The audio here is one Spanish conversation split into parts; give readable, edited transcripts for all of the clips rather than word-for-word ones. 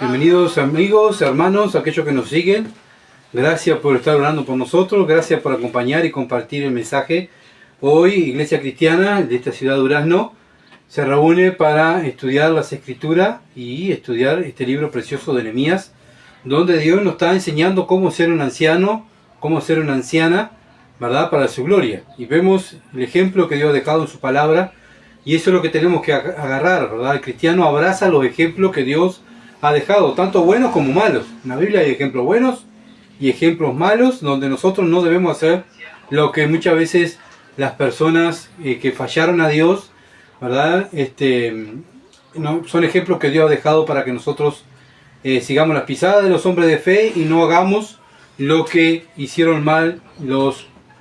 Bienvenidos amigos, hermanos, aquellos que nos siguen. Gracias por estar orando por nosotros, gracias por acompañar y compartir el mensaje. Hoy Iglesia Cristiana de esta ciudad de Durazno se reúne para estudiar las Escrituras y estudiar este libro precioso de Nehemías, donde Dios nos está enseñando cómo ser un anciano, cómo ser una anciana, ¿verdad?, para su gloria. Y vemos el ejemplo que Dios ha dejado en su palabra, y eso es lo que tenemos que agarrar, ¿verdad? El cristiano abraza los ejemplos que Dios ha dejado, tanto buenos como malos. En la Biblia hay ejemplos buenos y ejemplos malos, donde nosotros no debemos hacer lo que muchas veces las personas que fallaron a Dios, ¿verdad? No, son ejemplos que Dios ha dejado para que nosotros sigamos las pisadas de los hombres de fe y no hagamos lo que hicieron mal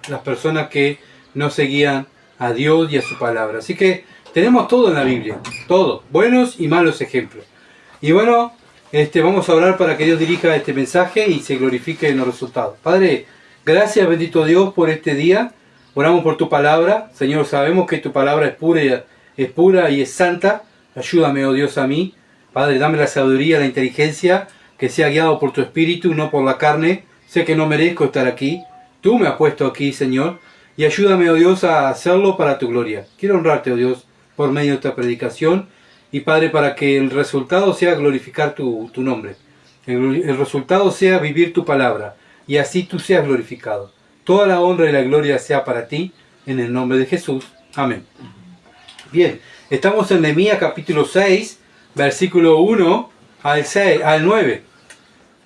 las personas que no seguían a Dios y a su palabra. Así que tenemos todo en la Biblia, todo, buenos y malos ejemplos. Y bueno, vamos a orar para que Dios dirija este mensaje y se glorifique en los resultados. Padre, gracias, bendito Dios, por este día. Oramos por tu palabra. Señor, sabemos que tu palabra es pura y es santa. Ayúdame, oh Dios, a mí. Padre, dame la sabiduría, la inteligencia, que sea guiado por tu espíritu, no por la carne. Sé que no merezco estar aquí. Tú me has puesto aquí, Señor. Y ayúdame, oh Dios, a hacerlo para tu gloria. Quiero honrarte, oh Dios, por medio de esta predicación. Y Padre, para que el resultado sea glorificar tu nombre. El resultado sea vivir tu palabra. Y así tú seas glorificado. Toda la honra y la gloria sea para ti. En el nombre de Jesús. Amén. Bien, estamos en Nehemías capítulo 6, versículo 1 al 9.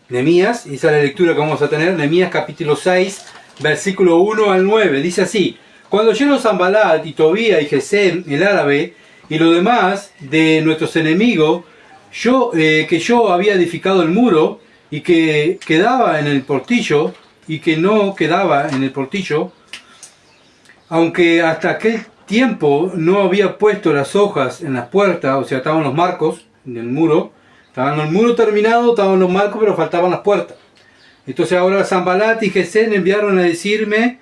Nehemías, esa es la lectura que vamos a tener. Nehemías capítulo 6, versículo 1 al 9. Dice así: Cuando oyeron Sanballat y Tobía y Gesem el árabe y lo demás de nuestros enemigos, que yo había edificado el muro y que quedaba en el portillo y que no quedaba en el portillo, aunque hasta aquel tiempo no había puesto las hojas en las puertas, o sea, estaban los marcos del muro, estaban el muro terminado, estaban los marcos, pero faltaban las puertas. Entonces ahora Sanballat y Gesem enviaron a decirme: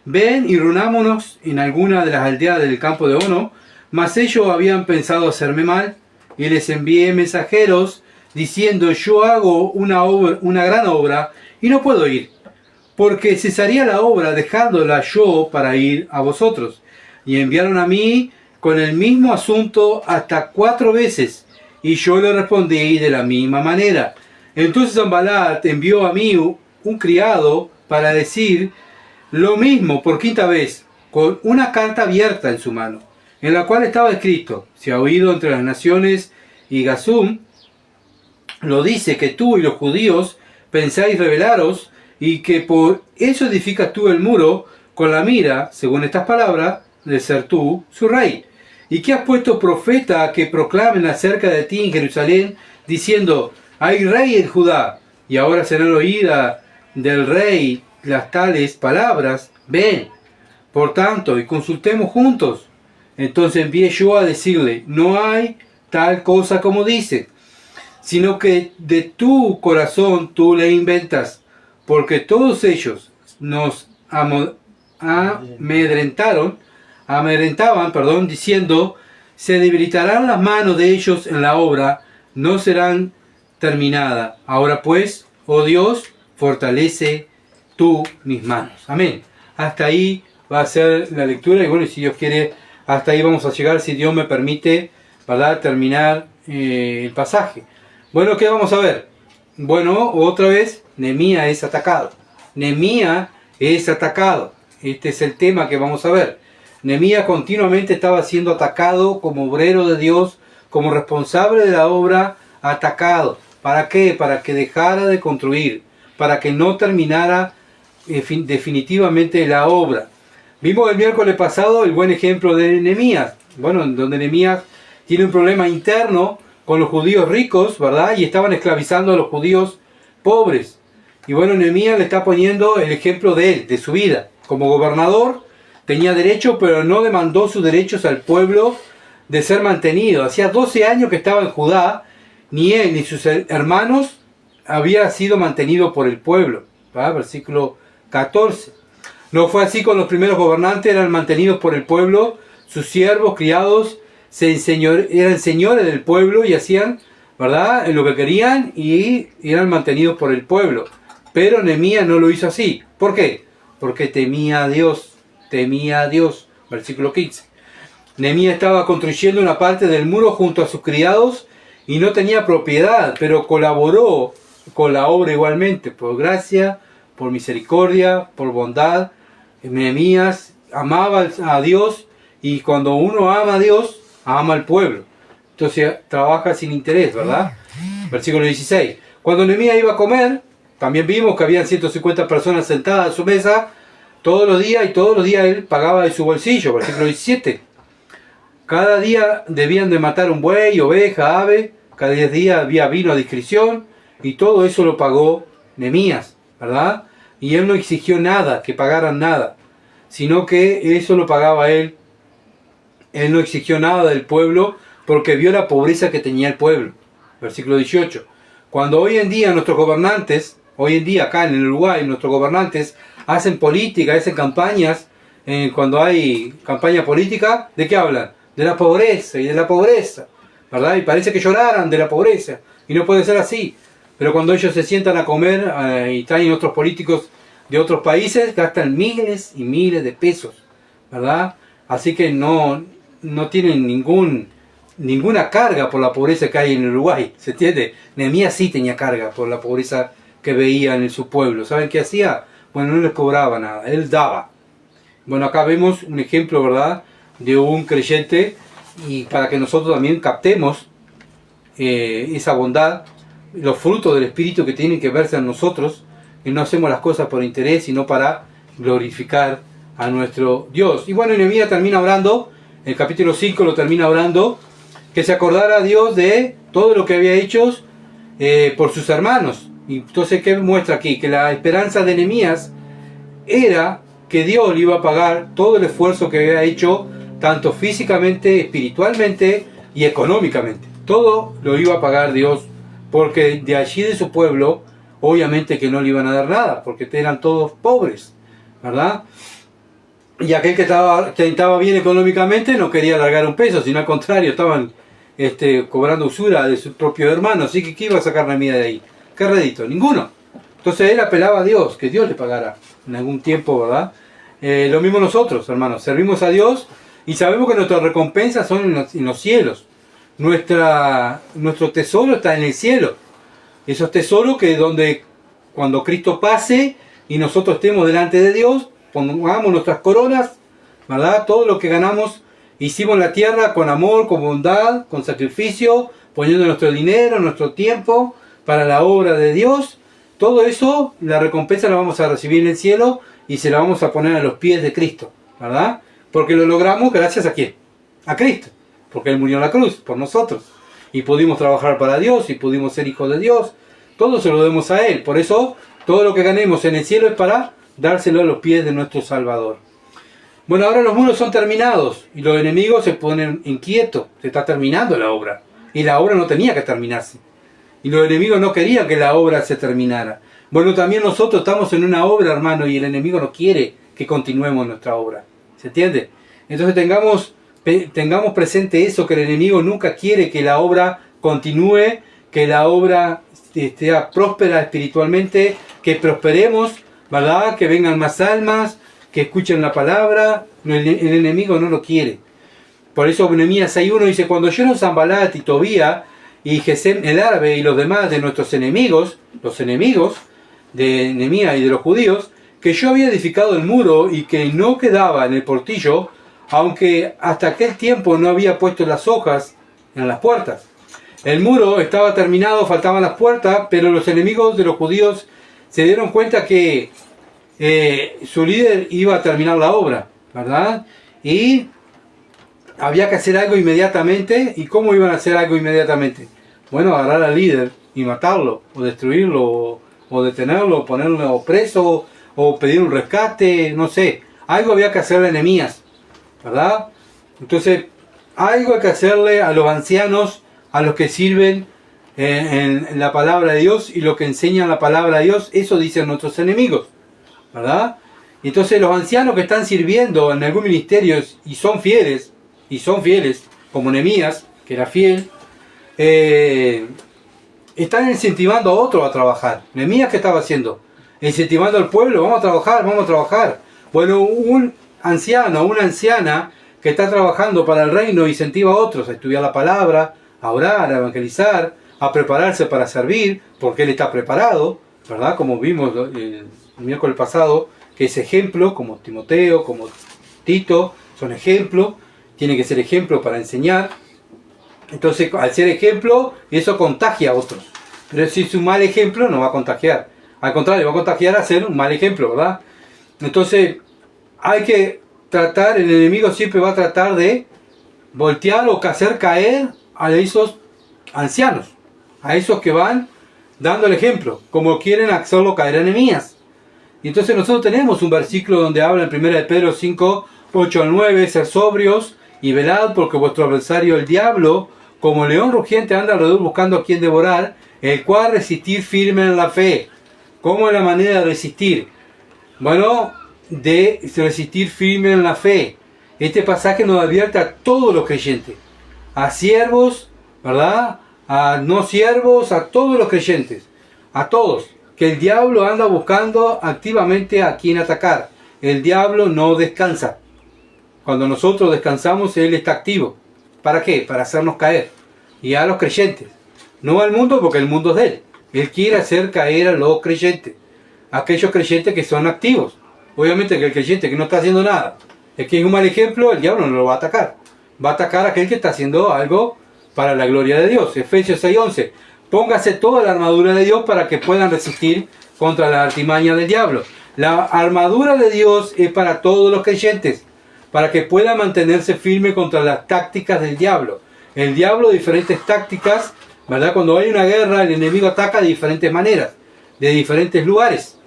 ven y reunámonos en alguna de las aldeas del campo de Ono. Mas ellos habían pensado hacerme mal, y les envié mensajeros diciendo: yo hago una gran obra y no puedo ir, porque cesaría la obra dejándola yo para ir a vosotros. Y enviaron a mí con el mismo asunto hasta 4 veces, y yo le respondí de la misma manera. Entonces Sanballat envió a mí un criado para decir lo mismo por 5ª vez, con una carta abierta en su mano, en la cual estaba escrito: se ha oído entre las naciones, y Gasum lo dice, que tú y los judíos pensáis rebelaros, y que por eso edificas tú el muro, con la mira, según estas palabras, de ser tú su rey. Y que has puesto profeta que proclamen acerca de ti en Jerusalén, diciendo: hay rey en Judá. Y ahora serán oídas del rey las tales palabras: ven, por tanto, y consultemos juntos. Entonces envié yo a decirle: no hay tal cosa como dice, sino que de tu corazón tú le inventas, porque todos ellos nos amedrentaban, diciendo: se debilitarán las manos de ellos en la obra, no serán terminadas. Ahora pues, oh Dios, fortalece tú mis manos. Amén. Hasta ahí va a ser la lectura, y bueno, si Dios quiere, hasta ahí vamos a llegar, si Dios me permite, ¿verdad?, terminar el pasaje. Bueno, ¿qué vamos a ver? Bueno, otra vez, Nehemías es atacado. Nehemías es atacado. Este es el tema que vamos a ver. Nehemías continuamente estaba siendo atacado como obrero de Dios, como responsable de la obra, atacado. ¿Para qué? Para que dejara de construir, para que no terminara definitivamente la obra. Vimos el miércoles pasado el buen ejemplo de Nehemías, bueno, donde Nehemías tiene un problema interno con los judíos ricos, ¿verdad? Y estaban esclavizando a los judíos pobres. Y bueno, Nehemías le está poniendo el ejemplo de él, de su vida. Como gobernador tenía derecho, pero no demandó sus derechos al pueblo de ser mantenido. Hacía 12 años que estaba en Judá, ni él ni sus hermanos había sido mantenido por el pueblo, ¿verdad? Versículo 14. No fue así con los primeros gobernantes, eran mantenidos por el pueblo, sus siervos, criados, eran señores del pueblo y hacían ¿verdad? En lo que querían y eran mantenidos por el pueblo. Pero Nehemías no lo hizo así. ¿Por qué? Porque temía a Dios. Temía a Dios. Versículo 15. Nehemías estaba construyendo una parte del muro junto a sus criados y no tenía propiedad, pero colaboró con la obra igualmente, por gracia, por misericordia, por bondad. Nehemías amaba a Dios, y cuando uno ama a Dios, ama al pueblo. Entonces trabaja sin interés, ¿verdad? Versículo 16. Cuando Nehemías iba a comer, también vimos que habían 150 personas sentadas a su mesa todos los días, y todos los días él pagaba de su bolsillo. Versículo 17. Cada día debían de matar un buey, oveja, ave. Cada 10 días había vino a discreción, y todo eso lo pagó Nehemías, ¿verdad? Y él no exigió nada, que pagaran nada, sino que eso lo pagaba él. Él no exigió nada del pueblo porque vio la pobreza que tenía el pueblo. Versículo 18. Cuando hoy en día nuestros gobernantes, hoy en día acá en el Uruguay, nuestros gobernantes hacen política, hacen campañas, cuando hay campaña política, ¿de qué hablan? De la pobreza y de la pobreza, ¿verdad? Y parece que lloraran de la pobreza, y no puede ser así. Pero cuando ellos se sientan a comer y traen otros políticos de otros países, gastan miles y miles de pesos, ¿verdad? Así que no tienen ninguna carga por la pobreza que hay en Uruguay, ¿se entiende? Nehemías sí tenía carga por la pobreza que veía en su pueblo. ¿Saben qué hacía? Bueno, no les cobraba nada, él daba. Bueno, acá vemos un ejemplo, ¿verdad?, de un creyente, y para que nosotros también captemos esa bondad, los frutos del Espíritu que tienen que verse en nosotros, que no hacemos las cosas por interés, sino para glorificar a nuestro Dios. Y bueno, Nehemías termina orando, el capítulo 5 lo termina orando, que se acordara a Dios de todo lo que había hecho por sus hermanos. Y entonces, ¿qué muestra aquí? Que la esperanza de Nehemías era que Dios le iba a pagar todo el esfuerzo que había hecho, tanto físicamente, espiritualmente y económicamente. Todo lo iba a pagar Dios, porque de allí de su pueblo, obviamente que no le iban a dar nada, porque eran todos pobres, ¿verdad? Y aquel que estaba bien económicamente no quería largar un peso, sino al contrario, estaban cobrando usura de sus propios hermanos. Así que ¿qué iba a sacar Nehemías de ahí? ¿Qué rédito? Ninguno. Entonces él apelaba a Dios, que Dios le pagara en algún tiempo, ¿verdad? Lo mismo nosotros, hermanos, servimos a Dios y sabemos que nuestras recompensas son en los cielos. Nuestro tesoro está en el cielo. Esos tesoros que cuando Cristo pase y nosotros estemos delante de Dios, pongamos nuestras coronas, ¿verdad? Todo lo que ganamos, hicimos en la tierra con amor, con bondad, con sacrificio, poniendo nuestro dinero, nuestro tiempo para la obra de Dios. Todo eso, la recompensa la vamos a recibir en el cielo y se la vamos a poner a los pies de Cristo, ¿verdad? Porque lo logramos gracias a ¿quién? A Cristo, porque Él murió en la cruz por nosotros. Y pudimos trabajar para Dios y pudimos ser hijos de Dios. Todo se lo debemos a Él. Por eso, todo lo que ganemos en el cielo es para dárselo a los pies de nuestro Salvador. Bueno, ahora los muros son terminados y los enemigos se ponen inquietos. Se está terminando la obra. Y la obra no tenía que terminarse. Y los enemigos no querían que la obra se terminara. Bueno, también nosotros estamos en una obra, hermano, y el enemigo no quiere que continuemos nuestra obra. ¿Se entiende? Entonces tengamos presente eso, que el enemigo nunca quiere que la obra continúe, que la obra sea próspera espiritualmente, que prosperemos, ¿verdad? Que vengan más almas, que escuchen la palabra. El enemigo no lo quiere. Por eso Nehemías 6:1 dice: cuando oyeron Sanbalat y Tobía y Gesem el árabe y los demás de nuestros enemigos, los enemigos de Nehemías y de los judíos, que yo había edificado el muro y que no quedaba en el portillo, aunque hasta aquel tiempo no había puesto las hojas en las puertas. El muro estaba terminado, faltaban las puertas, pero los enemigos de los judíos se dieron cuenta que su líder iba a terminar la obra, ¿verdad? Y había que hacer algo inmediatamente. ¿Y cómo iban a hacer algo inmediatamente? Bueno, agarrar al líder y matarlo, o destruirlo, o detenerlo, o ponerlo preso, o pedir un rescate, no sé. Algo había que hacerle a Nehemías, ¿verdad? Entonces, algo hay que hacerle a los ancianos, a los que sirven en la palabra de Dios y los que enseñan la palabra de Dios. Eso dicen nuestros enemigos, ¿verdad? Entonces los ancianos que están sirviendo en algún ministerio y son fieles, como Nehemías, que era fiel, están incentivando a otros a trabajar. Nehemías, ¿qué estaba haciendo? Incentivando al pueblo, vamos a trabajar, vamos a trabajar. Bueno, un anciano, una anciana que está trabajando para el reino incentiva a otros a estudiar la palabra, a orar, a evangelizar, a prepararse para servir, porque él está preparado, ¿verdad? Como vimos el miércoles pasado, que es ejemplo, como Timoteo, como Tito, son ejemplos, tiene que ser ejemplo para enseñar. Entonces, al ser ejemplo, eso contagia a otros. Pero si es un mal ejemplo, no va a contagiar. Al contrario, va a contagiar a ser un mal ejemplo, ¿verdad? Entonces, hay que tratar, el enemigo siempre va a tratar de voltear o hacer caer a esos ancianos, a esos que van dando el ejemplo, como quieren hacerlo caer a Nehemías. Y entonces nosotros tenemos un versículo donde habla en 1 de Pedro 5, 8 al 9, ser sobrios y velad, porque vuestro adversario el diablo, como león rugiente, anda alrededor buscando a quien devorar, el cual resistir firme en la fe. ¿Cómo es la manera de resistir? Bueno, de resistir firme en la fe. Este pasaje nos advierte a todos los creyentes, a siervos, ¿verdad? A no siervos, a todos los creyentes, a todos, que el diablo anda buscando activamente a quien atacar. El diablo no descansa. Cuando nosotros descansamos, él está activo. ¿Para qué? Para hacernos caer. Y a los creyentes. No al mundo, porque el mundo es de él. Él quiere hacer caer a los creyentes. Aquellos creyentes que son activos. Obviamente que el creyente que no está haciendo nada, es que es un mal ejemplo, el diablo no lo va a atacar. Va a atacar a aquel que está haciendo algo para la gloria de Dios. Efesios 6:11. Póngase toda la armadura de Dios para que puedan resistir contra la artimaña del diablo. La armadura de Dios es para todos los creyentes, para que puedan mantenerse firme contra las tácticas del diablo. El diablo, diferentes tácticas, ¿verdad? Cuando hay una guerra, el enemigo ataca de diferentes maneras, de diferentes lugares.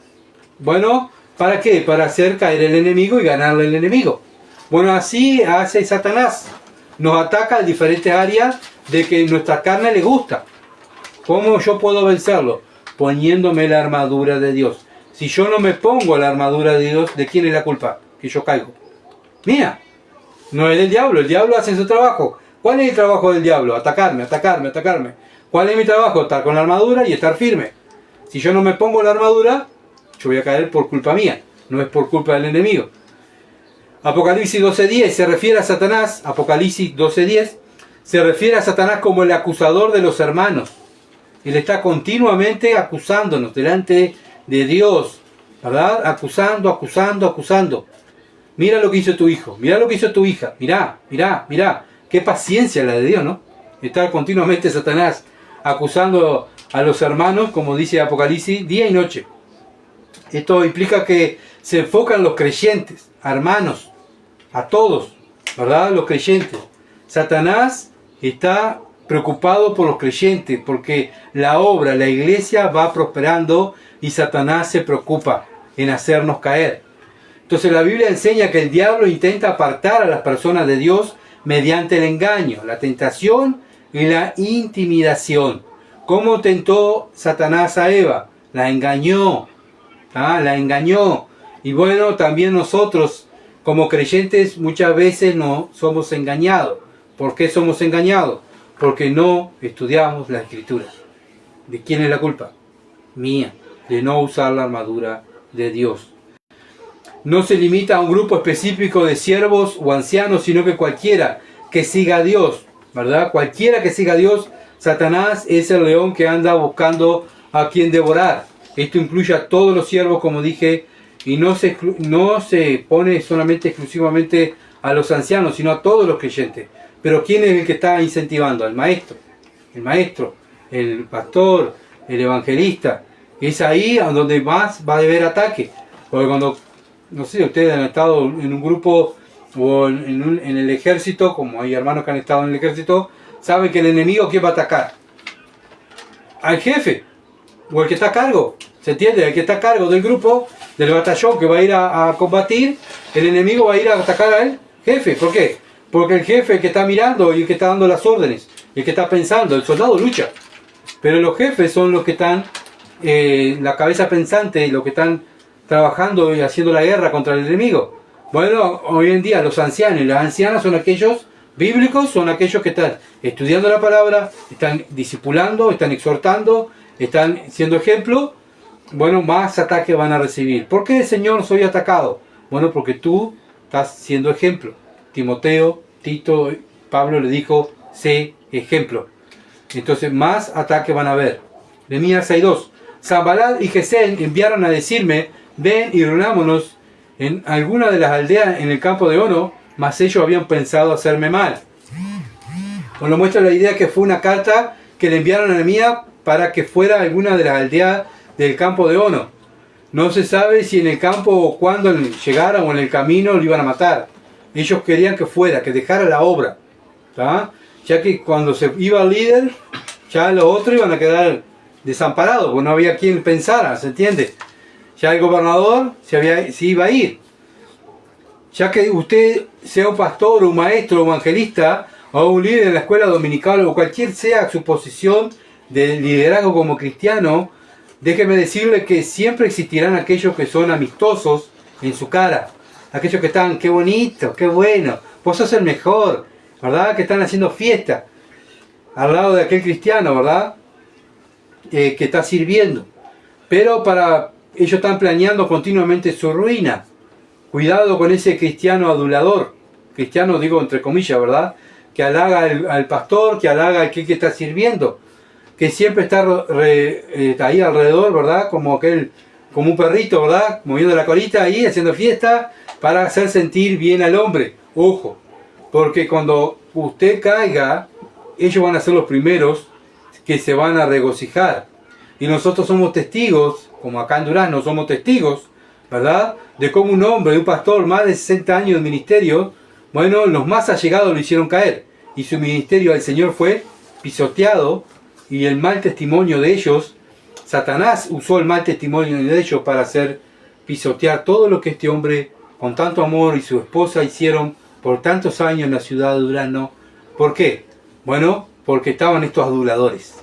Bueno, ¿para qué? Para hacer caer el enemigo y ganarle al enemigo. Bueno, así hace Satanás. Nos ataca en diferentes áreas de que nuestra carne le gusta. ¿Cómo yo puedo vencerlo? Poniéndome la armadura de Dios. Si yo no me pongo la armadura de Dios, ¿de quién es la culpa? Que yo caigo. Mía. No es del diablo. El diablo hace su trabajo. ¿Cuál es el trabajo del diablo? Atacarme, atacarme, atacarme. ¿Cuál es mi trabajo? Estar con la armadura y estar firme. Si yo no me pongo la armadura, yo voy a caer por culpa mía. No es por culpa del enemigo. Apocalipsis 12:10 se refiere a Satanás. Apocalipsis 12:10 se refiere a Satanás como el acusador de los hermanos. Él está continuamente acusándonos delante de Dios, ¿verdad? Acusando, acusando, acusando. Mira lo que hizo tu hijo, mira lo que hizo tu hija, mirá, mirá, mirá. Qué paciencia la de Dios, ¿no? Está continuamente Satanás acusando a los hermanos, como dice Apocalipsis, día y noche. Esto implica que se enfocan los creyentes, hermanos, a todos, ¿verdad? Los creyentes. Satanás está preocupado por los creyentes, porque la obra, la iglesia va prosperando y Satanás se preocupa en hacernos caer. Entonces la Biblia enseña que el diablo intenta apartar a las personas de Dios mediante el engaño, la tentación y la intimidación. ¿Cómo tentó Satanás a Eva? La engañó. La engañó. Y bueno, también nosotros como creyentes muchas veces no somos engañados. ¿Por qué somos engañados? Porque no estudiamos la Escritura. ¿De quién es la culpa? Mía, de no usar la armadura de Dios. No se limita a un grupo específico de siervos o ancianos, sino que cualquiera que siga a Dios, ¿verdad? Cualquiera que siga a Dios, Satanás es el león que anda buscando a quien devorar. Esto incluye a todos los siervos, como dije, y no se pone solamente exclusivamente a los ancianos, sino a todos los creyentes. Pero ¿quién es el que está incentivando? El maestro, el pastor, el evangelista. Es ahí donde más va a haber ataque. Porque cuando, no sé, ustedes han estado en un grupo o en el ejército, como hay hermanos que han estado en el ejército, saben que el enemigo, ¿quién va a atacar? Al jefe, o el que está a cargo. ¿Se entiende? El que está a cargo del grupo, del batallón que va a ir a combatir, el enemigo va a ir a atacar al jefe. ¿Por qué? Porque el jefe, el que está mirando y el que está dando las órdenes, el que está pensando, el soldado lucha. Pero los jefes son los que están, la cabeza pensante, los que están trabajando y haciendo la guerra contra el enemigo. Bueno, hoy en día los ancianos y las ancianas son aquellos Bíblicos son aquellos que están estudiando la palabra, están discipulando, están exhortando, están siendo ejemplo. Bueno, más ataques van a recibir. ¿Por qué, Señor, soy atacado? Bueno, porque tú estás siendo ejemplo. Timoteo, Tito, Pablo le dijo, sé ejemplo. Entonces, más ataques van a haber. Nehemías 6:2. Sanballat y Gesem enviaron a decirme, ven y reunámonos en alguna de las aldeas en el campo de Ono, mas ellos habían pensado hacerme mal. Nos muestra la idea que fue una carta que le enviaron a Nehemías para que fuera a alguna de las aldeas del campo de Ono. No se sabe si en el campo o cuando llegara o en el camino lo iban a matar. Ellos querían que fuera, que dejara la obra, ¿tá? Ya que cuando se iba el líder, ya los otros iban a quedar desamparados, porque no había quien pensara, ¿se entiende? Ya el gobernador se iba a ir. Ya que usted sea un pastor, un maestro, un evangelista, o un líder en la escuela dominical, o cualquier sea su posición de liderazgo como cristiano, déjeme decirle que siempre existirán aquellos que son amistosos en su cara. Aquellos que están, qué bonito, qué bueno, vos sos el mejor, ¿verdad? Que están haciendo fiesta al lado de aquel cristiano, ¿verdad? Que está sirviendo. Pero ellos están planeando continuamente su ruina. Cuidado con ese cristiano adulador. Cristiano digo entre comillas, ¿verdad? Que halaga al pastor, que halaga al que está sirviendo. Que siempre está ahí alrededor, ¿verdad? Como un perrito, ¿verdad? Moviendo la colita ahí, haciendo fiesta para hacer sentir bien al hombre. Ojo, porque cuando usted caiga, ellos van a ser los primeros que se van a regocijar. Y nosotros somos testigos, como acá en Durazno somos testigos, ¿verdad? De cómo un hombre, un pastor, más de 60 años de ministerio, bueno, los más allegados lo hicieron caer. Y su ministerio al Señor fue pisoteado, y el mal testimonio de ellos, Satanás usó el mal testimonio de ellos para hacer pisotear todo lo que este hombre, con tanto amor, y su esposa hicieron por tantos años en la ciudad de Durazno. ¿Por qué? Bueno, porque estaban estos aduladores,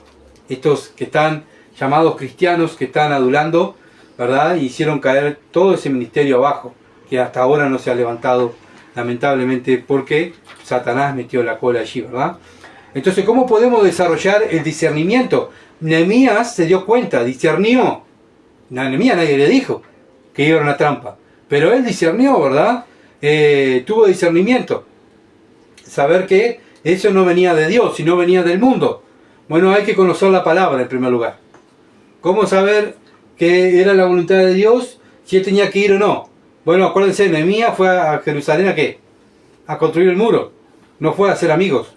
estos que están llamados cristianos, que están adulando, ¿verdad? Y hicieron caer todo ese ministerio abajo, que hasta ahora no se ha levantado, lamentablemente, porque Satanás metió la cola allí, ¿verdad? Entonces, ¿cómo podemos desarrollar el discernimiento? Nehemías se dio cuenta, discernió. A Nehemías nadie le dijo que iba a una trampa, pero él discernió, ¿verdad? Tuvo discernimiento. Saber que eso no venía de Dios, sino venía del mundo. Bueno, hay que conocer la palabra en primer lugar. ¿Cómo saber que era la voluntad de Dios, si él tenía que ir o no? Bueno, acuérdense, Nehemías fue a Jerusalén ¿a qué? A construir el muro. No fue a hacer amigos,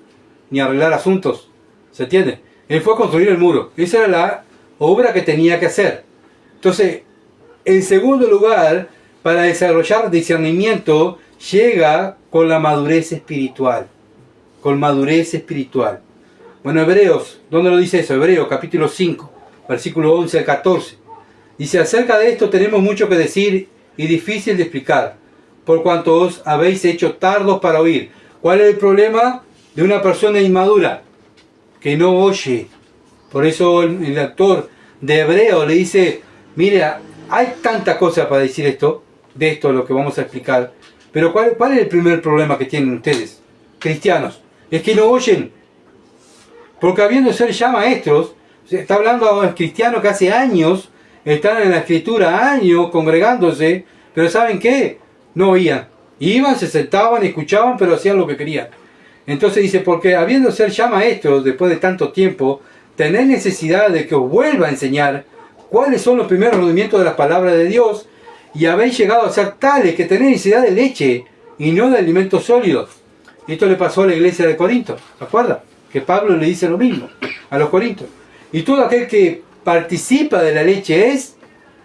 ni a arreglar asuntos. ¿Se entiende? Él fue a construir el muro. Esa era la obra que tenía que hacer. Entonces, en segundo lugar, para desarrollar discernimiento, llega con la madurez espiritual. Con madurez espiritual. Bueno, Hebreos, ¿dónde lo dice eso? Hebreos capítulo 5, versículo 11 al 14. Dice, acerca de esto tenemos mucho que decir y difícil de explicar, por cuanto os habéis hecho tardos para oír. ¿Cuál es el problema de una persona inmadura? Que no oye. Por eso el autor de Hebreos le dice, mira, hay tanta cosa para decir de esto lo que vamos a explicar, pero ¿cuál es el primer problema que tienen ustedes, cristianos? Es que no oyen. Porque habiendo ser ya maestros, está hablando a los cristianos que hace años están en la escritura, años congregándose, pero ¿saben qué? No oían. Iban, se sentaban, escuchaban, pero hacían lo que querían. Entonces dice, porque habiendo ser ya maestros después de tanto tiempo, tenéis necesidad de que os vuelva a enseñar cuáles son los primeros movimientos de las palabras de Dios, y habéis llegado a ser tales que tenéis necesidad de leche y no de alimentos sólidos. Esto le pasó a la iglesia de Corinto, ¿se acuerda? Que Pablo le dice lo mismo a los corintios. Y todo aquel que participa de la leche es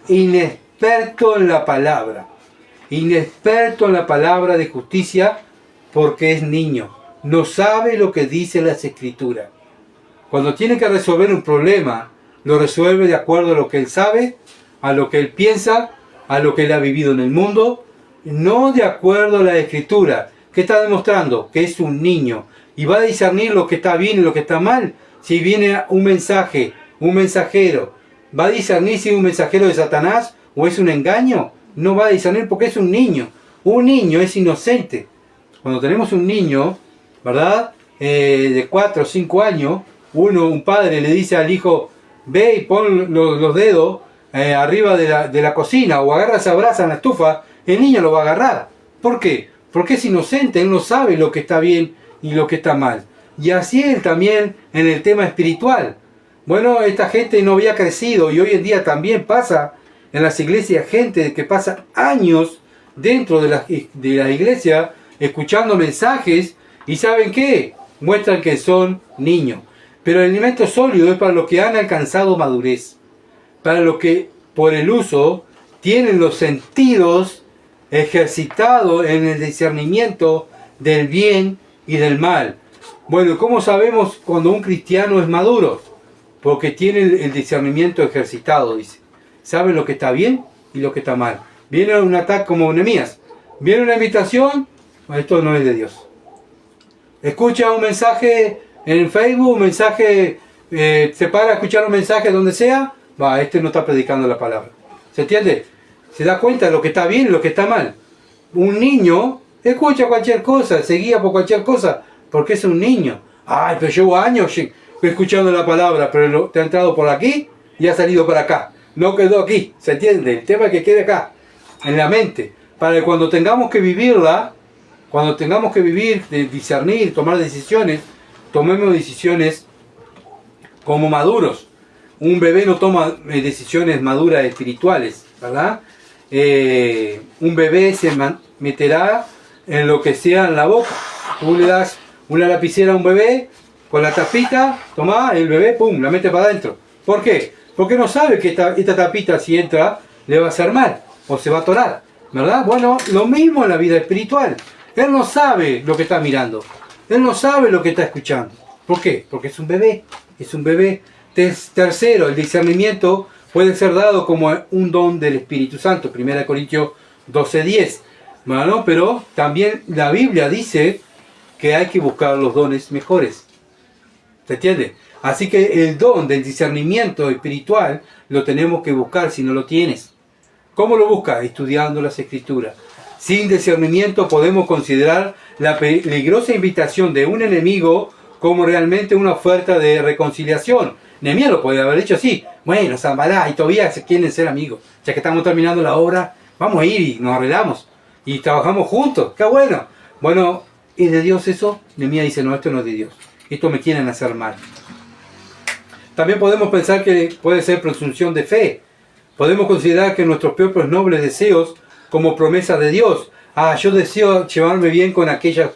inexperto en la palabra. Inexperto en la palabra de justicia porque es niño. No sabe lo que dice las escrituras. Cuando tiene que resolver un problema, lo resuelve de acuerdo a lo que él sabe, a lo que él piensa, a lo que él ha vivido en el mundo, no de acuerdo a la escritura. ¿Qué está demostrando? Que es un niño. Y va a discernir lo que está bien y lo que está mal. Si viene un mensaje, un mensajero, ¿va a discernir si es un mensajero de Satanás o es un engaño? No va a discernir porque es un niño. Un niño es inocente. Cuando tenemos un niño, ¿verdad? De 4 o 5 años, un padre le dice al hijo, ve y pon los dedos arriba de la cocina o agarra esa brasa en la estufa, el niño lo va a agarrar. ¿Por qué? Porque es inocente, él no sabe lo que está bien y lo que está mal. Y así él también en el tema espiritual. Bueno, esta gente no había crecido y hoy en día también pasa en las iglesias gente que pasa años dentro de la iglesia escuchando mensajes y ¿saben qué? Muestran que son niños. Pero el alimento sólido es para los que han alcanzado madurez, para los que por el uso tienen los sentidos ejercitados en el discernimiento del bien y del mal. Bueno, ¿cómo sabemos cuando un cristiano es maduro? Porque tiene el discernimiento ejercitado, dice. Sabe lo que está bien y lo que está mal. Viene un ataque como Nehemías. Viene una invitación, esto no es de Dios. Escucha un mensaje en Facebook, un mensaje, se para a escuchar un mensaje donde sea, este no está predicando la palabra. ¿Se entiende? Se da cuenta de lo que está bien y lo que está mal. Un niño escucha cualquier cosa, se guía por cualquier cosa, porque es un niño. Ay, pero llevo años escuchando la palabra, pero te ha entrado por aquí y ha salido para acá. No quedó aquí, ¿se entiende? El tema es que quede acá, en la mente, para que cuando tengamos que vivirla, cuando tengamos que vivir, discernir, tomar decisiones, tomemos decisiones como maduros. Un bebé no toma decisiones maduras espirituales, ¿verdad? Un bebé se meterá en lo que sea en la boca. Tú le das una lapicera a un bebé, con la tapita, toma, el bebé, pum, la mete para adentro. ¿Por qué? Porque no sabe que esta tapita, si entra, le va a hacer mal, o se va a atorar, ¿verdad? Bueno, lo mismo en la vida espiritual. Él no sabe lo que está mirando. Él no sabe lo que está escuchando. ¿Por qué? Porque es un bebé. Es un bebé. Tercero, el discernimiento puede ser dado como un don del Espíritu Santo. 1 Corintios 12:10. Bueno, pero también la Biblia dice que hay que buscar los dones mejores. ¿Se entiende? Así que el don del discernimiento espiritual lo tenemos que buscar si no lo tienes. ¿Cómo lo buscas? Estudiando las Escrituras. Sin discernimiento podemos considerar la peligrosa invitación de un enemigo como realmente una oferta de reconciliación. Nehemías lo podía haber dicho así. Bueno, Sanballat y Tobías quieren ser amigos. Ya que estamos terminando la obra, vamos a ir y nos arreglamos. Y trabajamos juntos. ¡Qué bueno! Bueno, ¿es de Dios eso? Nehemías dice, no, esto no es de Dios. Esto me quieren hacer mal. También podemos pensar que puede ser presunción de fe. Podemos considerar que nuestros propios nobles deseos como promesa de Dios. Yo deseo llevarme bien con aquella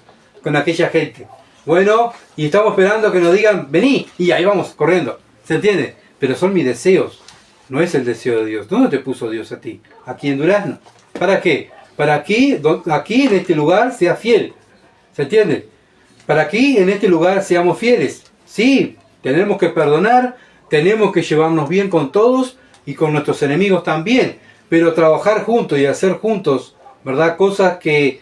gente. Bueno, y estamos esperando que nos digan, vení, y ahí vamos, corriendo. ¿Se entiende? Pero son mis deseos, no es el deseo de Dios. ¿Dónde te puso Dios a ti? Aquí en Durazno. ¿Para qué? Para aquí en este lugar sea fiel. ¿Se entiende? Para aquí en este lugar seamos fieles. Sí, tenemos que perdonar, tenemos que llevarnos bien con todos y con nuestros enemigos también. Pero trabajar juntos y hacer juntos, ¿verdad? Cosas que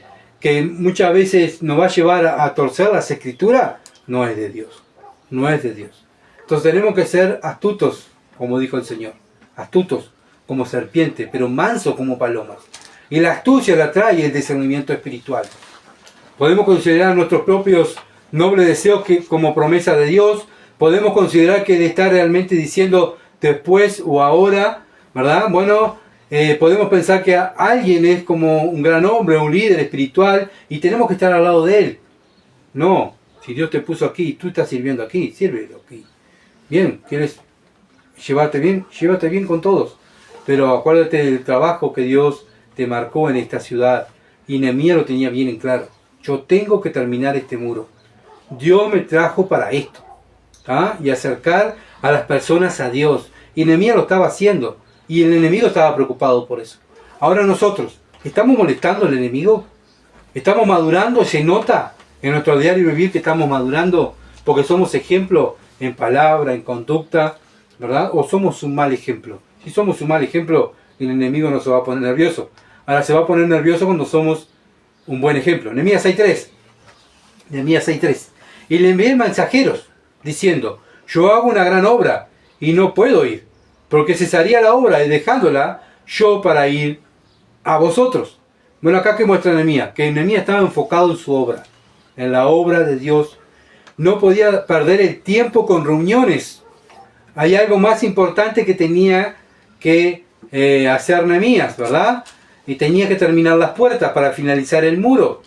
muchas veces nos va a llevar a torcer las Escrituras, no es de Dios. No es de Dios. Entonces tenemos que ser astutos, como dijo el Señor. Astutos como serpiente, pero mansos como palomas. Y la astucia la trae el discernimiento espiritual. Podemos considerar nuestros propios nobles deseos como promesa de Dios. Podemos considerar que Él está realmente diciendo después o ahora, ¿verdad? Bueno, podemos pensar que alguien es como un gran hombre, un líder espiritual, y tenemos que estar al lado de Él. No, si Dios te puso aquí, tú estás sirviendo aquí, sírvelo aquí. Bien, ¿quieres llevarte bien? Llévate bien con todos. Pero acuérdate del trabajo que Dios te marcó en esta ciudad. Y Nehemías lo tenía bien en claro. Yo tengo que terminar este muro. Dios me trajo para esto. Y acercar a las personas a Dios. Y Nehemías lo estaba haciendo. Y el enemigo estaba preocupado por eso. Ahora nosotros, ¿estamos molestando al enemigo? ¿Estamos madurando? ¿Se nota en nuestro diario vivir que estamos madurando porque somos ejemplo en palabra, en conducta, ¿verdad? ¿O somos un mal ejemplo? Si somos un mal ejemplo, el enemigo no se va a poner nervioso. Ahora se va a poner nervioso cuando somos un buen ejemplo. Nehemías 6:3. Nehemías 6:3. Y le envié mensajeros diciendo, yo hago una gran obra y no puedo ir, porque cesaría la obra y dejándola yo para ir a vosotros. Bueno, acá que muestra Nehemías, que Nehemías estaba enfocado en su obra. en la obra de Dios. No podía perder el tiempo con reuniones. Hay algo más importante que tenía que hacer Nehemías, ¿verdad? Y tenía que terminar las puertas para finalizar el muro.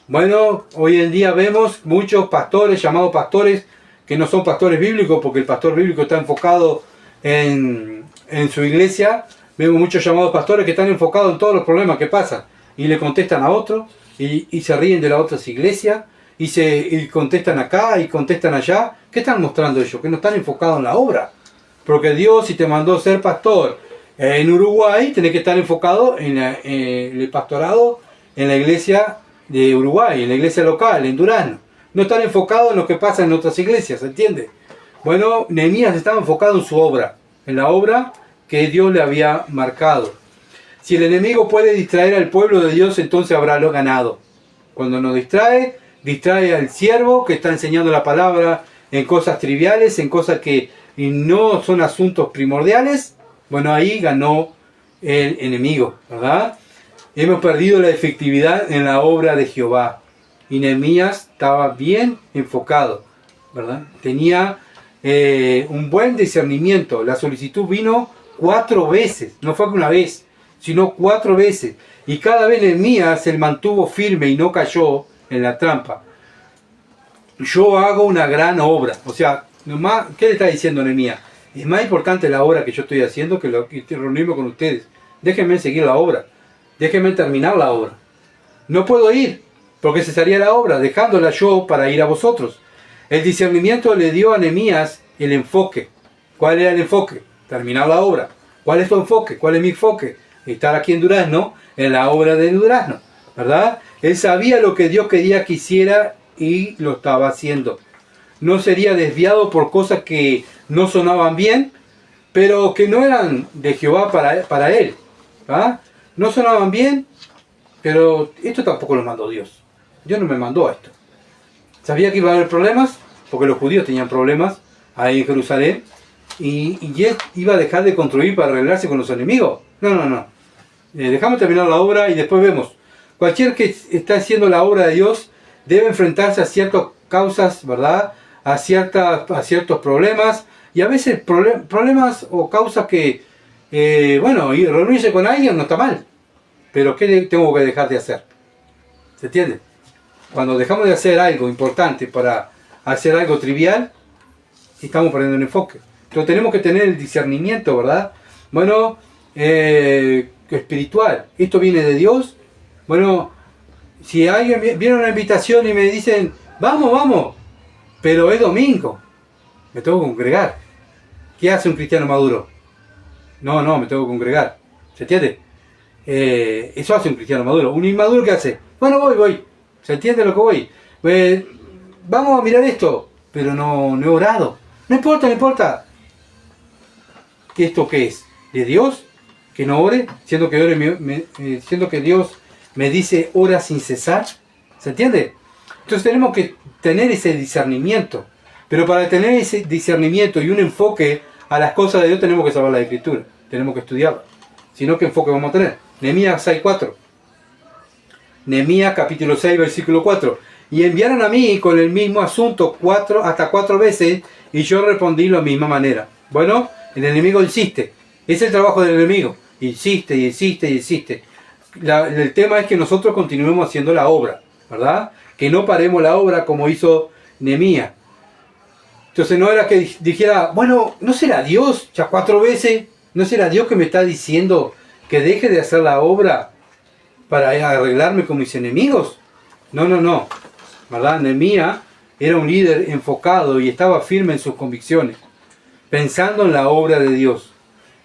Bueno, hoy en día vemos muchos pastores, llamados pastores, que no son pastores bíblicos, porque el pastor bíblico está enfocado en su iglesia. Vemos muchos llamados pastores que están enfocados en todos los problemas que pasan, y le contestan a otros, y se ríen de las otras iglesias, y contestan acá, y contestan allá. ¿Qué están mostrando ellos? Que no están enfocados en la obra. Porque Dios, si te mandó ser pastor en Uruguay, tenés que estar enfocado en el pastorado en la iglesia de Uruguay, en la iglesia local, en Durazno. No están enfocados en lo que pasa en otras iglesias, ¿entiende? Bueno, Nehemías estaba enfocado en su obra, en la obra que Dios le había marcado. Si el enemigo puede distraer al pueblo de Dios, entonces habrá lo ganado. Cuando nos distrae al siervo que está enseñando la palabra en cosas triviales, en cosas que no son asuntos primordiales. Bueno, ahí ganó el enemigo, ¿verdad? Hemos perdido la efectividad en la obra de Jehová. Y Nehemías estaba bien enfocado, ¿verdad? Tenía un buen discernimiento. La solicitud vino 4 veces, no fue una vez, sino 4 veces. Y cada vez Nehemías se mantuvo firme y no cayó en la trampa. Yo hago una gran obra. O sea, ¿qué le está diciendo Nehemías? Es más importante la obra que yo estoy haciendo que reunirme con ustedes. Déjenme seguir la obra. Déjenme terminar la obra. No puedo ir, porque cesaría la obra, dejándola yo para ir a vosotros. El discernimiento le dio a Nehemías el enfoque. ¿Cuál era el enfoque? Terminar la obra. ¿Cuál es tu enfoque? ¿Cuál es mi enfoque? Estar aquí en Durazno, en la obra de Durazno, ¿verdad? Él sabía lo que Dios quería que hiciera y lo estaba haciendo. No sería desviado por cosas que no sonaban bien, pero que no eran de Jehová para él. ¿Ah? No sonaban bien, pero esto tampoco lo mandó Dios. Dios no me mandó a esto. Sabía que iba a haber problemas, porque los judíos tenían problemas ahí en Jerusalén, y él iba a dejar de construir para arreglarse con los enemigos. No. Dejamos terminar la obra y después vemos. Cualquier que está haciendo la obra de Dios debe enfrentarse a ciertas causas, ¿verdad? A ciertos problemas, y a veces problemas o causas que, bueno, y reunirse con alguien no está mal, pero ¿qué tengo que dejar de hacer? ¿Se entiende? Cuando dejamos de hacer algo importante para hacer algo trivial, estamos perdiendo el enfoque. Entonces tenemos que tener el discernimiento, ¿verdad? Bueno, espiritual. ¿Esto viene de Dios? Bueno, si alguien viene una invitación y me dicen, vamos, pero es domingo, me tengo que congregar. ¿Qué hace un cristiano maduro? No, me tengo que congregar. ¿Se entiende? Eso hace un cristiano maduro. Un inmaduro, ¿qué hace? Bueno, voy. ¿Se entiende lo que voy? Vamos a mirar esto, pero no he orado. No importa. ¿Esto qué es? ¿De Dios? ¿Que no ore? Siendo que Dios me dice ora sin cesar. ¿Se entiende? Entonces tenemos que tener ese discernimiento. Pero para tener ese discernimiento y un enfoque a las cosas de Dios tenemos que saber la Escritura. Tenemos que estudiarla. Si no, ¿qué enfoque vamos a tener? Nehemías 6:4. Nehemías capítulo 6, versículo 4. Y enviaron a mí con el mismo asunto hasta 4 veces, y yo respondí de la misma manera. Bueno, el enemigo insiste. Es el trabajo del enemigo. Insiste. El tema es que nosotros continuemos haciendo la obra, ¿verdad? Que no paremos la obra como hizo Nehemías. Entonces no era que dijera, bueno, ¿no será Dios ya 4 veces? ¿No será Dios que me está diciendo que deje de hacer la obra para arreglarme con mis enemigos? No. ¿Verdad? Nehemías era un líder enfocado y estaba firme en sus convicciones, pensando en la obra de Dios,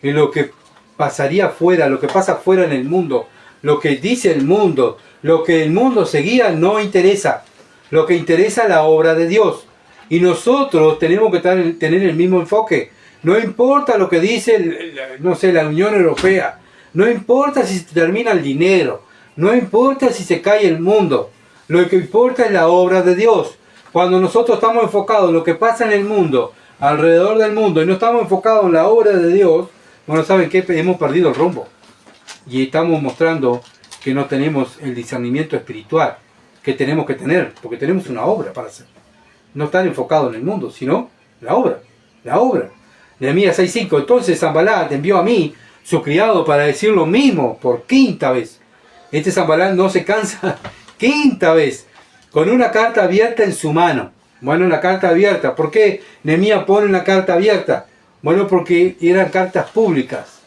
en lo que pasaría afuera, lo que pasa afuera en el mundo, lo que dice el mundo, lo que el mundo seguía no interesa, lo que interesa es la obra de Dios. Y nosotros tenemos que tener el mismo enfoque. No importa lo que dice, la Unión Europea, no importa si se termina el dinero, no importa si se cae el mundo, lo que importa es la obra de Dios. Cuando nosotros estamos enfocados en lo que pasa en el mundo, alrededor del mundo, y no estamos enfocados en la obra de Dios, bueno, ¿saben qué? Hemos perdido el rumbo. Y estamos mostrando que no tenemos el discernimiento espiritual. que tenemos que tener, porque tenemos una obra para hacer. No estar enfocado en el mundo, sino la obra, la obra. Nehemías 6:5, entonces Sanbalat envió a mí, su criado, para decir lo mismo por quinta vez. Este Sanbalat no se cansa, quinta vez, con una carta abierta en su mano. Bueno, la carta abierta, ¿por qué Nehemías pone la carta abierta? Bueno, porque eran cartas públicas.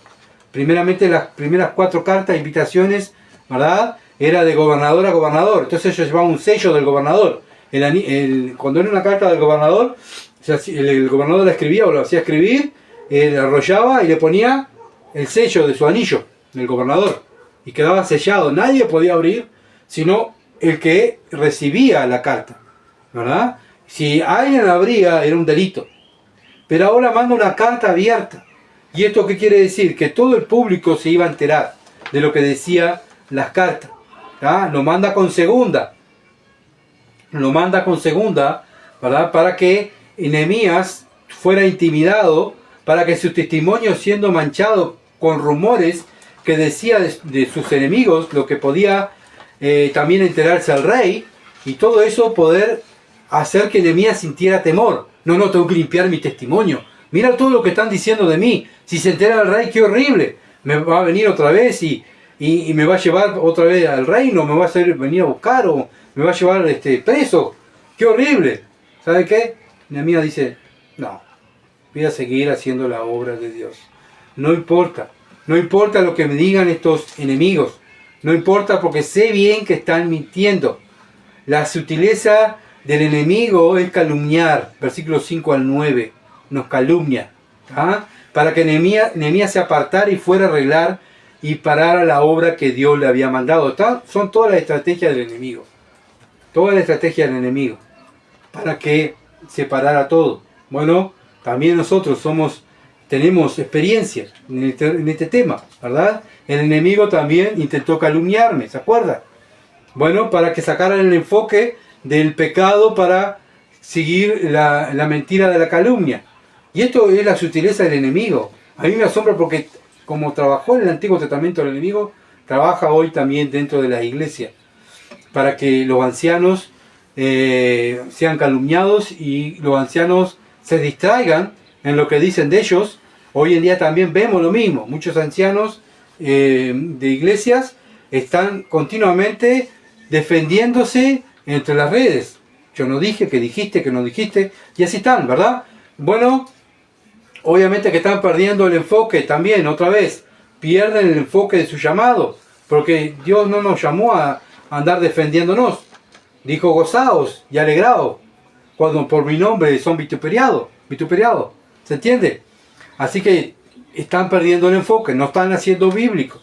Primeramente las primeras 4 cartas, invitaciones, ¿verdad? Era de gobernador a gobernador. Entonces ellos llevaban un sello del gobernador. Cuando era una carta del gobernador, el gobernador la escribía o lo hacía escribir, la arrollaba y le ponía el sello de su anillo, del gobernador. Y quedaba sellado. Nadie podía abrir, sino el que recibía la carta, ¿verdad? Si alguien la abría, era un delito. Pero ahora manda una carta abierta. ¿Y esto qué quiere decir? Que todo el público se iba a enterar de lo que decía las cartas. ¿Ah? Lo manda con segunda. Lo manda con segunda, ¿verdad? Para que Nehemías fuera intimidado, para que su testimonio, siendo manchado con rumores que decía de sus enemigos, lo que podía también enterarse al rey, y todo eso poder hacer que Nehemías sintiera temor. No, tengo que limpiar mi testimonio. Mira todo lo que están diciendo de mí. Si se entera el rey, qué horrible. Me va a venir otra vez y me va a llevar otra vez al reino, me va a hacer venir a buscar o me va a llevar preso. ¡Qué horrible! ¿Sabe qué? Nehemías dice, no, voy a seguir haciendo la obra de Dios. No importa lo que me digan estos enemigos. No importa porque sé bien que están mintiendo. La sutileza del enemigo es calumniar. Versículos 5 al 9. Nos calumnia. ¿Ah? Para que Nehemías se apartara y fuera a arreglar y parara la obra que Dios le había mandado. Son todas las estrategias del enemigo. Toda la estrategia del enemigo. Para que se parara todo. Bueno, también nosotros tenemos experiencia en este tema, ¿verdad? El enemigo también intentó calumniarme, ¿se acuerda? Bueno, para que sacaran el enfoque del pecado para seguir la mentira de la calumnia. Y esto es la sutileza del enemigo. A mí me asombra porque como trabajó en el Antiguo Testamento el enemigo, trabaja hoy también dentro de la iglesia. Para que los ancianos sean calumniados y los ancianos se distraigan en lo que dicen de ellos. Hoy en día también vemos lo mismo. Muchos ancianos de iglesias están continuamente defendiéndose entre las redes. Yo no dije, que dijiste, que no dijiste. Y así están, ¿verdad? Bueno, obviamente que están perdiendo el enfoque también, otra vez. Pierden el enfoque de su llamado. Porque Dios no nos llamó a andar defendiéndonos. Dijo, gozaos y alegraos cuando por mi nombre son vituperiados. ¿Se entiende? Así que están perdiendo el enfoque, no están haciendo bíblicos.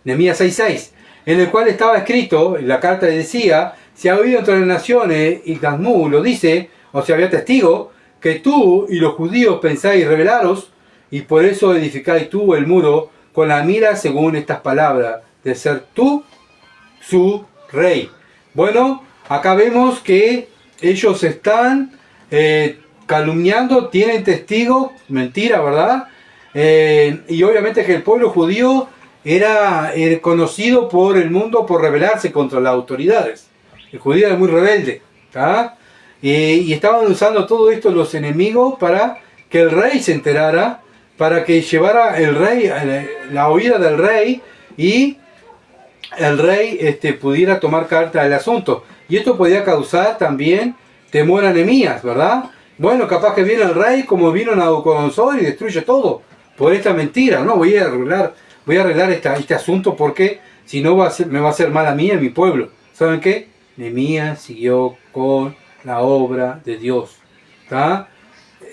Nehemías 6:6, en el cual estaba escrito, la carta decía, si ha oído entre las naciones, y Gazmú lo dice, o sea, había testigo, que tú y los judíos pensáis rebelaros, y por eso edificáis tú el muro, con la mira según estas palabras, de ser tú su rey. Bueno, acá vemos que ellos están calumniando, tienen testigos, mentira, ¿verdad? Y obviamente que el pueblo judío era conocido por el mundo por rebelarse contra las autoridades. El judío era muy rebelde, ¿tá? Y estaban usando todo esto los enemigos para que el rey se enterara, para que llevara el rey, la oída del rey, y el rey pudiera tomar carta del asunto. Y esto podía causar también temor a Nehemías, ¿verdad? Bueno, capaz que viene el rey como vino Nabucodonosor y destruye todo por esta mentira. No, voy a arreglar este asunto porque si no me va a hacer mal a mí y a mi pueblo. ¿Saben qué? Nehemías siguió con la obra de Dios. ¿Tá?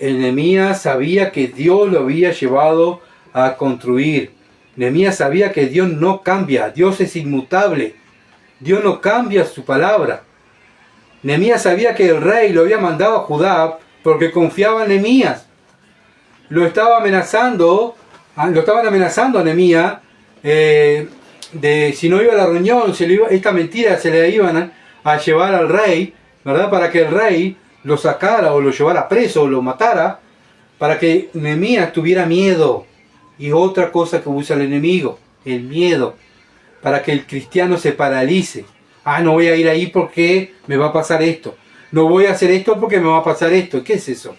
Nehemías sabía que Dios lo había llevado a construir. Nehemías sabía que Dios no cambia, Dios es inmutable. Dios no cambia su palabra. Nehemías sabía que el rey lo había mandado a Judá porque confiaba en Nehemías. Lo estaban amenazando a Nehemías de si no iba a la reunión, esta mentira se le iban a llevar al rey, ¿verdad? Para que el rey lo sacara o lo llevara preso o lo matara, para que Nehemías tuviera miedo. Y otra cosa que usa el enemigo, el miedo, para que el cristiano se paralice. Ah, no voy a ir ahí porque me va a pasar esto. No voy a hacer esto porque me va a pasar esto. ¿Qué es eso?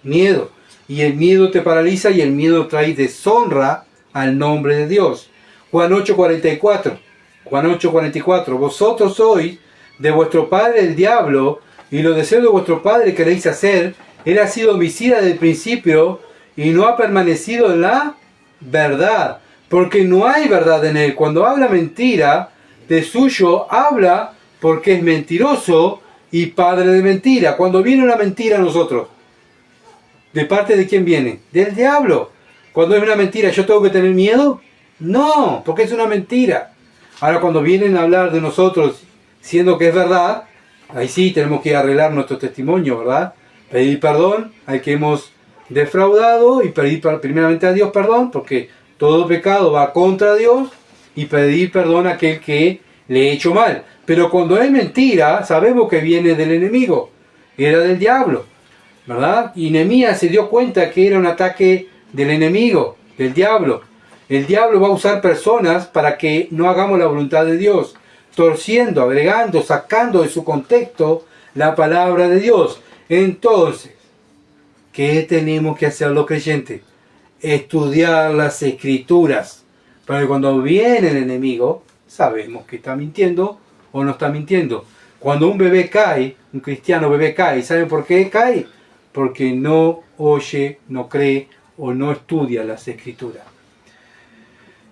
Miedo. Y el miedo te paraliza y el miedo trae deshonra al nombre de Dios. Juan 8:44. Juan 8:44. Vosotros sois de vuestro padre el diablo, y los deseos de vuestro padre queréis hacer. Él ha sido homicida desde el principio y no ha permanecido en la verdad, porque no hay verdad en él. Cuando habla mentira, de suyo habla porque es mentiroso y padre de mentira. Cuando viene una mentira a nosotros, ¿de parte de quién viene? Del diablo. Cuando es una mentira, ¿yo tengo que tener miedo? No, porque es una mentira. Ahora, cuando vienen a hablar de nosotros, siendo que es verdad, ahí sí tenemos que arreglar nuestro testimonio, ¿verdad? Pedir perdón al que hemos defraudado y pedir primeramente a Dios perdón, porque todo pecado va contra Dios, y pedir perdón a aquel que le he hecho mal. Pero cuando es mentira, sabemos que viene del enemigo, era del diablo, ¿verdad? Y Nehemías se dio cuenta que era un ataque del enemigo, del diablo. El diablo va a usar personas para que no hagamos la voluntad de Dios, torciendo, agregando, sacando de su contexto la palabra de Dios. Entonces, ¿qué tenemos que hacer los creyentes? Estudiar las escrituras, para que cuando viene el enemigo, sabemos que está mintiendo o no está mintiendo. Cuando un bebé cae, un cristiano bebé cae, ¿saben por qué cae? Porque no oye, no cree o no estudia las escrituras.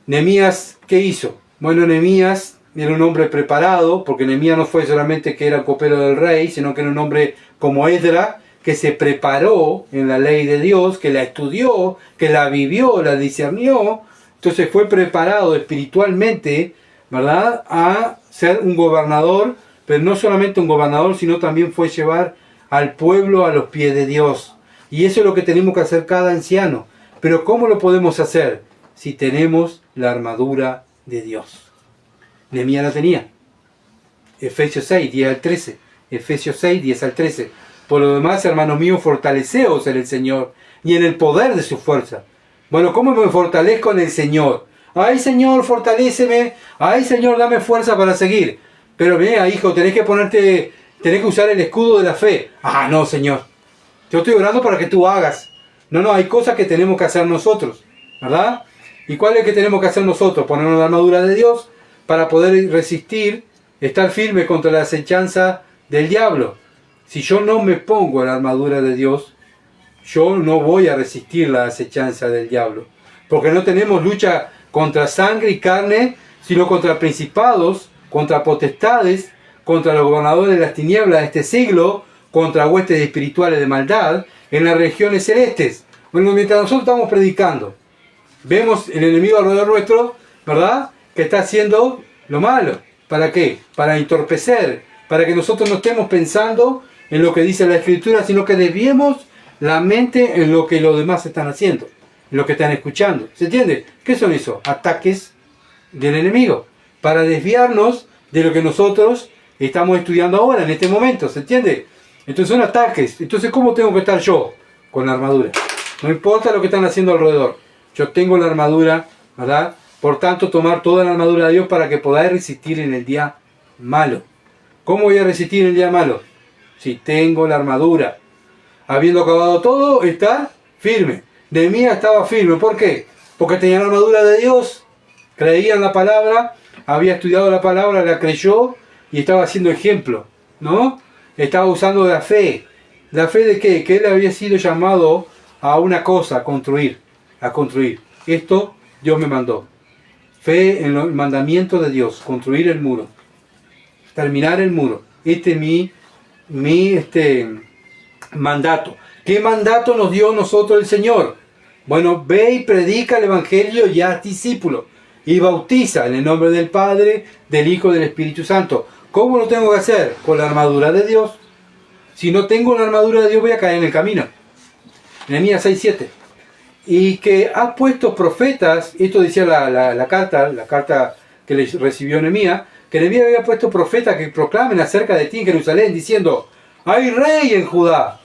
Nehemías, ¿qué hizo? Bueno, Nehemías era un hombre preparado, porque Nehemías no fue solamente que era el copero del rey, sino que era un hombre como Esdras, que se preparó en la ley de Dios, que la estudió, que la vivió, la discernió. Entonces fue preparado espiritualmente, ¿verdad?, a ser un gobernador, pero no solamente un gobernador, sino también fue llevar al pueblo a los pies de Dios. Y eso es lo que tenemos que hacer cada anciano. Pero ¿cómo lo podemos hacer? Si tenemos la armadura de Dios. Nehemías la tenía. Efesios 6, 10 al 13. Efesios 6, 10 al 13. Por lo demás, hermanos míos, fortaleceos en el Señor y en el poder de su fuerza. Bueno, ¿cómo me fortalezco en el Señor? Ay, Señor, fortaléceme. Ay, Señor, dame fuerza para seguir. Pero mira, hijo, tenés que usar el escudo de la fe. Ah, no, Señor. Yo estoy orando para que tú hagas. No, hay cosas que tenemos que hacer nosotros, ¿verdad? ¿Y cuál es que tenemos que hacer nosotros? Ponernos la armadura de Dios para poder resistir, estar firme contra la acechanza del diablo. Si yo no me pongo la armadura de Dios, yo no voy a resistir la acechanza del diablo. Porque no tenemos lucha contra sangre y carne, sino contra principados, contra potestades, contra los gobernadores de las tinieblas de este siglo, contra huestes espirituales de maldad en las regiones celestes. Bueno, mientras nosotros estamos predicando, vemos el enemigo alrededor nuestro, ¿verdad?, que está haciendo lo malo. ¿Para qué? Para entorpecer, para que nosotros no estemos pensando en lo que dice la Escritura, sino que desviemos la mente en lo que los demás están haciendo, en lo que están escuchando. ¿Se entiende? ¿Qué son esos? Ataques del enemigo, para desviarnos de lo que nosotros estamos estudiando ahora, en este momento. ¿Se entiende? Entonces son ataques. Entonces, ¿cómo tengo que estar yo? Con la armadura. No importa lo que están haciendo alrededor. Yo tengo la armadura, ¿verdad? Por tanto, tomar toda la armadura de Dios para que podáis resistir en el día malo. ¿Cómo voy a resistir en el día malo? Si tengo la armadura. Habiendo acabado todo, estar firme. Nehemías estaba firme. ¿Por qué? Porque tenía la armadura de Dios. Creía en la palabra, había estudiado la palabra, la creyó y estaba haciendo ejemplo, ¿no? Estaba usando la fe. ¿La fe de qué? Que él había sido llamado a una cosa, a construir. Esto Dios me mandó. Fe en el mandamiento de Dios, construir el muro, terminar el muro. Este es mi mandato. ¿Qué mandato nos dio nosotros el Señor? Bueno, ve y predica el Evangelio y haz discípulos. Y bautiza en el nombre del Padre, del Hijo y del Espíritu Santo. ¿Cómo lo tengo que hacer? Con la armadura de Dios. Si no tengo la armadura de Dios, voy a caer en el camino. Nehemías 6:7. Y que has puesto profetas, esto decía la carta que le recibió Nehemías, que Nehemías había puesto profetas que proclamen acerca de ti en Jerusalén, diciendo: hay rey en Judá,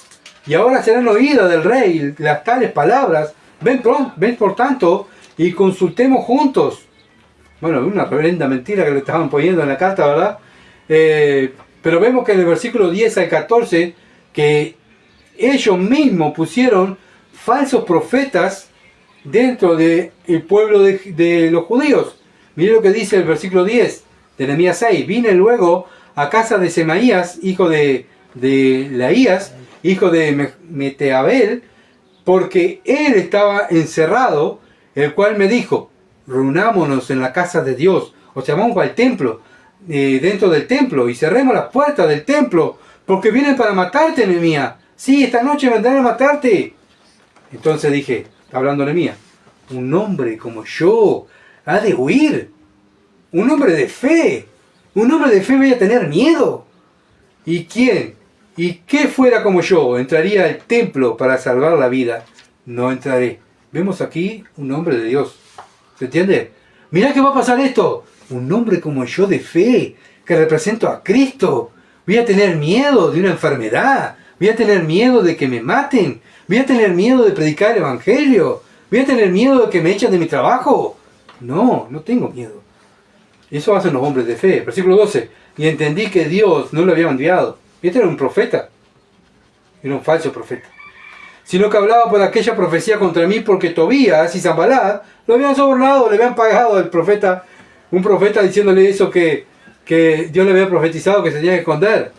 y ahora serán oídas del rey las tales palabras. Ven por tanto, y consultemos juntos. Bueno, una reverenda mentira que le estaban poniendo en la carta, ¿verdad? Pero vemos que en el versículo 10 al 14, que ellos mismos pusieron falsos profetas dentro del pueblo de los judíos. Miren lo que dice el versículo 10 de Nehemías 6. Vine luego a casa de Semaías, hijo de Laías, hijo de Meteabel, porque él estaba encerrado, el cual me dijo, reunámonos en la casa de Dios, o sea, vamos al templo, dentro del templo, y cerremos las puertas del templo, porque vienen para matarte, Nehemías. Sí, esta noche vendrán a matarte. Entonces dije, hablando Nehemías, un hombre como yo ha de huir. Un hombre de fe. Un hombre de fe voy a tener miedo. ¿Y quién? ¿Y qué fuera como yo? ¿Entraría al templo para salvar la vida? No entraré. Vemos aquí un hombre de Dios. ¿Se entiende? Mirá que va a pasar esto. Un hombre como yo de fe, que represento a Cristo. Voy a tener miedo de una enfermedad. Voy a tener miedo de que me maten. Voy a tener miedo de predicar el evangelio. Voy a tener miedo de que me echen de mi trabajo. No, no tengo miedo. Eso hacen los hombres de fe. Versículo 12. Y entendí que Dios no lo había enviado. Este era un profeta. Era un falso profeta. Sino que hablaba por aquella profecía contra mí porque Tobías y Sanballat lo habían sobornado, le habían pagado al profeta. Un profeta diciéndole eso que Dios le había profetizado que se tenía que esconder.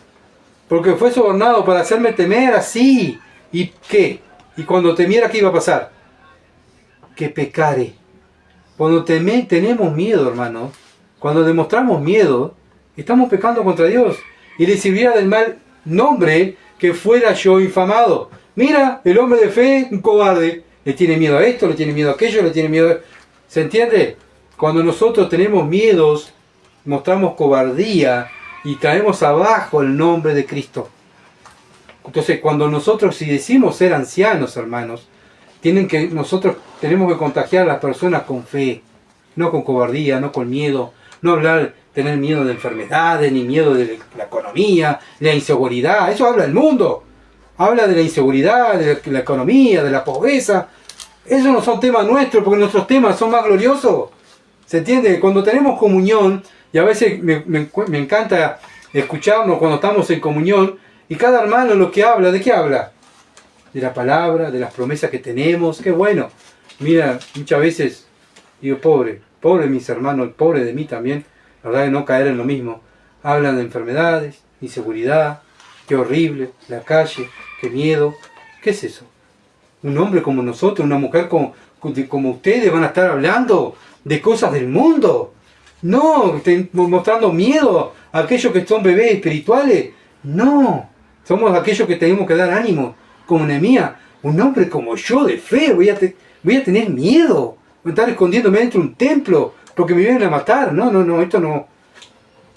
Porque fue sobornado para hacerme temer así. ¿Y qué? Y cuando temiera, ¿qué iba a pasar? Que pecare. Cuando tenemos miedo, hermano, cuando demostramos miedo, estamos pecando contra Dios. Y le sirviera del mal nombre que fuera yo infamado. Mira, el hombre de fe, un cobarde, le tiene miedo a esto, le tiene miedo a aquello, le tiene miedo a... ¿Se entiende? Cuando nosotros tenemos miedos, mostramos cobardía y traemos abajo el nombre de Cristo. Entonces, cuando nosotros, si decimos ser ancianos, hermanos, nosotros tenemos que contagiar a las personas con fe, no con cobardía, no con miedo, no tener miedo de enfermedades, ni miedo de la economía, de la inseguridad. Eso habla el mundo. Habla de la inseguridad, de la economía, de la pobreza. Esos no son temas nuestros, porque nuestros temas son más gloriosos. ¿Se entiende? Cuando tenemos comunión, y a veces me encanta escucharnos cuando estamos en comunión, y cada hermano lo que habla, ¿de qué habla? De la palabra, de las promesas que tenemos. ¡Qué bueno! Mira, muchas veces digo, pobre mis hermanos, pobre de mí también, la verdad de no caer en lo mismo. Hablan de enfermedades, inseguridad, qué horrible, la calle, qué miedo. ¿Qué es eso? Un hombre como nosotros, una mujer como ustedes van a estar hablando de cosas del mundo. No, mostrando miedo a aquellos que son bebés espirituales. No, somos aquellos que tenemos que dar ánimo. Como Nehemías, un hombre como yo de fe, voy a tener miedo. Voy a estar escondiéndome dentro de un templo porque me vienen a matar. No,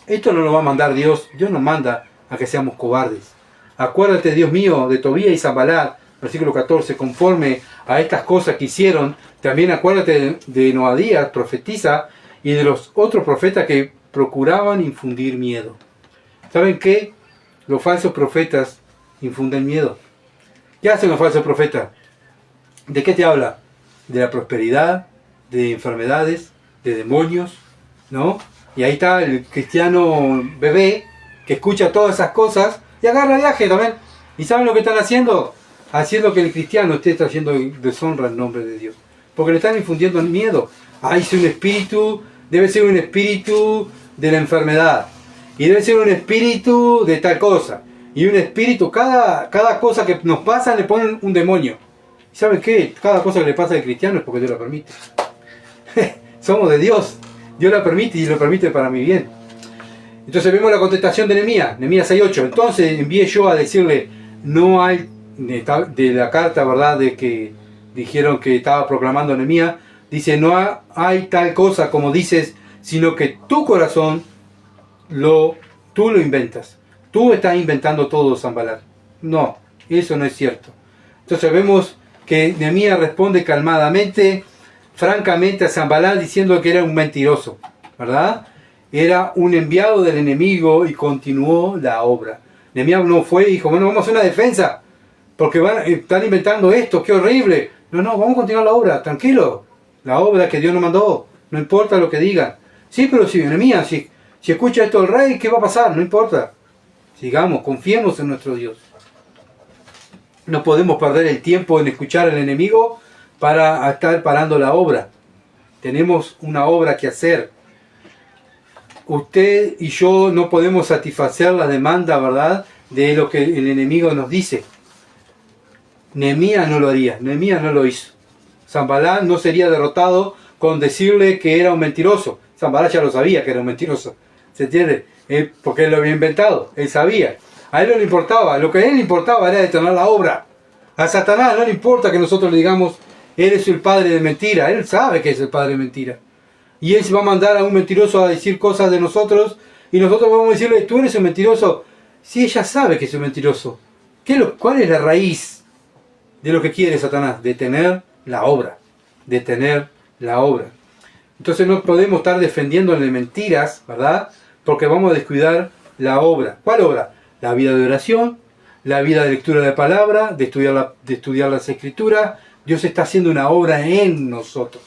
esto no lo va a mandar Dios. Dios nos manda a que seamos cobardes. Acuérdate, Dios mío, de Tobías y Sanballat, versículo 14, conforme a estas cosas que hicieron, también acuérdate de Noadías, profetiza, y de los otros profetas que procuraban infundir miedo. ¿Saben qué? Los falsos profetas infunden miedo. ¿Qué hacen los falsos profetas? ¿De qué te habla? De la prosperidad, de enfermedades, de demonios, ¿no? Y ahí está el cristiano bebé que escucha todas esas cosas y agarra viaje también. ¿Y saben lo que están haciendo? Haciendo que el cristiano esté trayendo deshonra al nombre de Dios. Porque le están infundiendo miedo. Debe ser un espíritu de la enfermedad. Y debe ser un espíritu de tal cosa. Y un espíritu, cada cosa que nos pasa le ponen un demonio. ¿Y saben qué? Cada cosa que le pasa al cristiano es porque Dios la permite. Somos de Dios. Dios la permite y lo permite para mi bien. Entonces vemos la contestación de Nehemías 6:8. Entonces envié yo a decirle, no hay, de la carta, ¿verdad?, de que dijeron que estaba proclamando Nehemías, dice, no hay tal cosa como dices, sino que tu corazón tú lo inventas. Tú estás inventando todo, Sanballat. No, eso no es cierto. Entonces vemos que Nehemías responde calmadamente, francamente a Sanballat, diciendo que era un mentiroso, ¿verdad? Era un enviado del enemigo y continuó la obra. Nehemías no fue y dijo, bueno, vamos a hacer una defensa, porque están inventando esto, qué horrible. No, vamos a continuar la obra, tranquilo. La obra que Dios nos mandó, no importa lo que digan. Sí, pero si Nehemías, si Si escucha esto el rey, ¿qué va a pasar? No importa. Sigamos, confiemos en nuestro Dios. No podemos perder el tiempo en escuchar al enemigo para estar parando la obra. Tenemos una obra que hacer. Usted y yo no podemos satisfacer la demanda, ¿verdad?, de lo que el enemigo nos dice. Nehemías no lo haría, Nehemías no lo hizo. Sanballat no sería derrotado con decirle que era un mentiroso. Sanballat ya lo sabía que era un mentiroso. ¿Se entiende? Porque él lo había inventado, él sabía. A él no le importaba, lo que a él le importaba era detonar la obra. A Satanás no le importa que nosotros le digamos, él es el padre de mentira, él sabe que es el padre de mentira. Y él se va a mandar a un mentiroso a decir cosas de nosotros, y nosotros vamos a decirle, tú eres un mentiroso. Si ella sabe que es un mentiroso, ¿cuál es la raíz de lo que quiere Satanás? Detener la obra, detener la obra. Entonces no podemos estar defendiéndole mentiras, ¿verdad? Porque vamos a descuidar la obra. ¿Cuál obra? La vida de oración, la vida de lectura de palabra, de estudiar las escrituras. Dios está haciendo una obra en nosotros.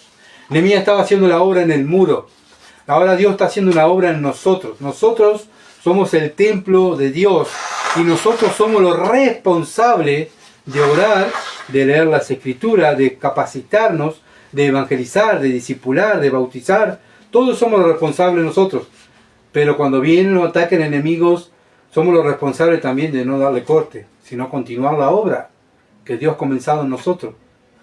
Nehemías estaba haciendo la obra en el muro. Ahora Dios está haciendo una obra en nosotros. Nosotros somos el templo de Dios y nosotros somos los responsables de orar, de leer las escrituras, de capacitarnos, de evangelizar, de discipular, de bautizar. Todos somos los responsables nosotros. Pero cuando vienen los ataques enemigos, somos los responsables también de no darle corte, sino continuar la obra que Dios ha comenzado en nosotros.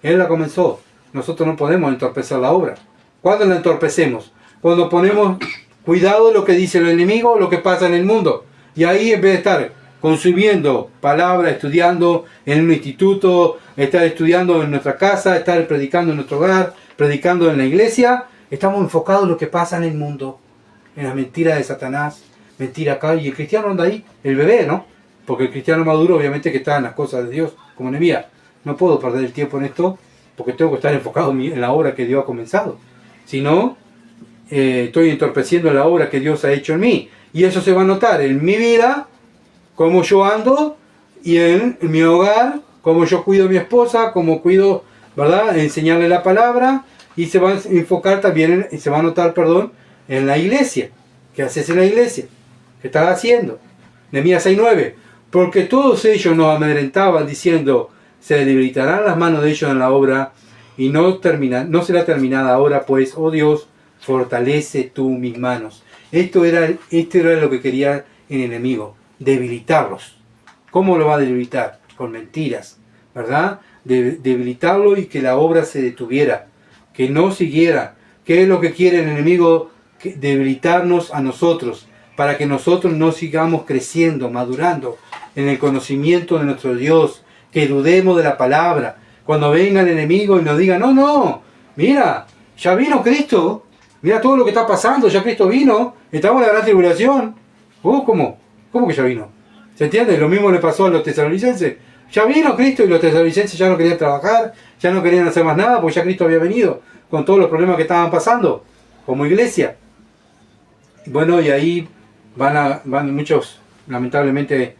Él la comenzó. Nosotros no podemos entorpecer la obra. ¿Cuándo la entorpecemos? Cuando ponemos cuidado de lo que dice el enemigo, lo que pasa en el mundo. Y ahí, en vez de estar consumiendo palabra, estudiando en un instituto, estar estudiando en nuestra casa, estar predicando en nuestro hogar, predicando en la iglesia, estamos enfocados en lo que pasa en el mundo, en las mentiras de Satanás, mentira acá. Y el cristiano anda ahí, el bebé, ¿no? Porque el cristiano maduro obviamente que está en las cosas de Dios, como Nehemías. No puedo perder el tiempo en esto, porque tengo que estar enfocado en la obra que Dios ha comenzado. Si no, estoy entorpeciendo la obra que Dios ha hecho en mí. Y eso se va a notar en mi vida, cómo yo ando, y en mi hogar, cómo yo cuido a mi esposa, cómo cuido, ¿verdad?, enseñarle la palabra, y se va a enfocar también, se va a notar, en la iglesia. ¿Qué haces en la iglesia? ¿Qué estás haciendo? Nehemías 6:9. Porque todos ellos nos amedrentaban diciendo, se debilitarán las manos de ellos en la obra, y no será terminada ahora, pues, oh Dios, fortalece tú mis manos. Esto era lo que quería el enemigo, debilitarlos. ¿Cómo lo va a debilitar? Con mentiras, ¿verdad? Debilitarlo y que la obra se detuviera, que no siguiera. ¿Qué es lo que quiere el enemigo? Debilitarnos a nosotros, para que nosotros no sigamos creciendo, madurando en el conocimiento de nuestro Dios, que dudemos de la palabra. Cuando venga el enemigo y nos diga, no, mira, ya vino Cristo, mira todo lo que está pasando, ya Cristo vino, estamos en la gran tribulación. ¿Cómo? ¿Cómo que ya vino? ¿Se entiende? Lo mismo le pasó a los tesalonicenses. Ya vino Cristo y los tesalonicenses ya no querían trabajar, ya no querían hacer más nada, porque ya Cristo había venido, con todos los problemas que estaban pasando, como iglesia. Bueno, y ahí van muchos, lamentablemente,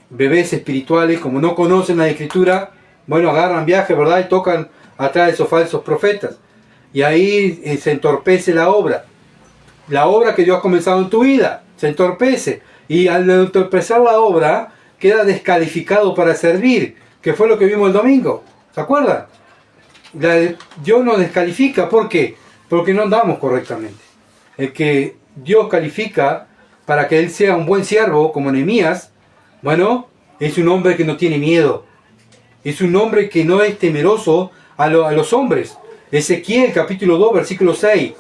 bebés espirituales, como no conocen la escritura, bueno, agarran viaje, ¿verdad? Y tocan atrás de esos falsos profetas. Y ahí se entorpece la obra. La obra que Dios ha comenzado en tu vida, se entorpece. Y al entorpecer la obra, queda descalificado para servir, que fue lo que vimos el domingo. ¿Se acuerdan? Dios nos descalifica. ¿Por qué? Porque no andamos correctamente. El que Dios califica para que él sea un buen siervo, como Nehemías, bueno, es un hombre que no tiene miedo. Es un hombre que no es temeroso a los hombres. Ezequiel capítulo 2, versículo 6.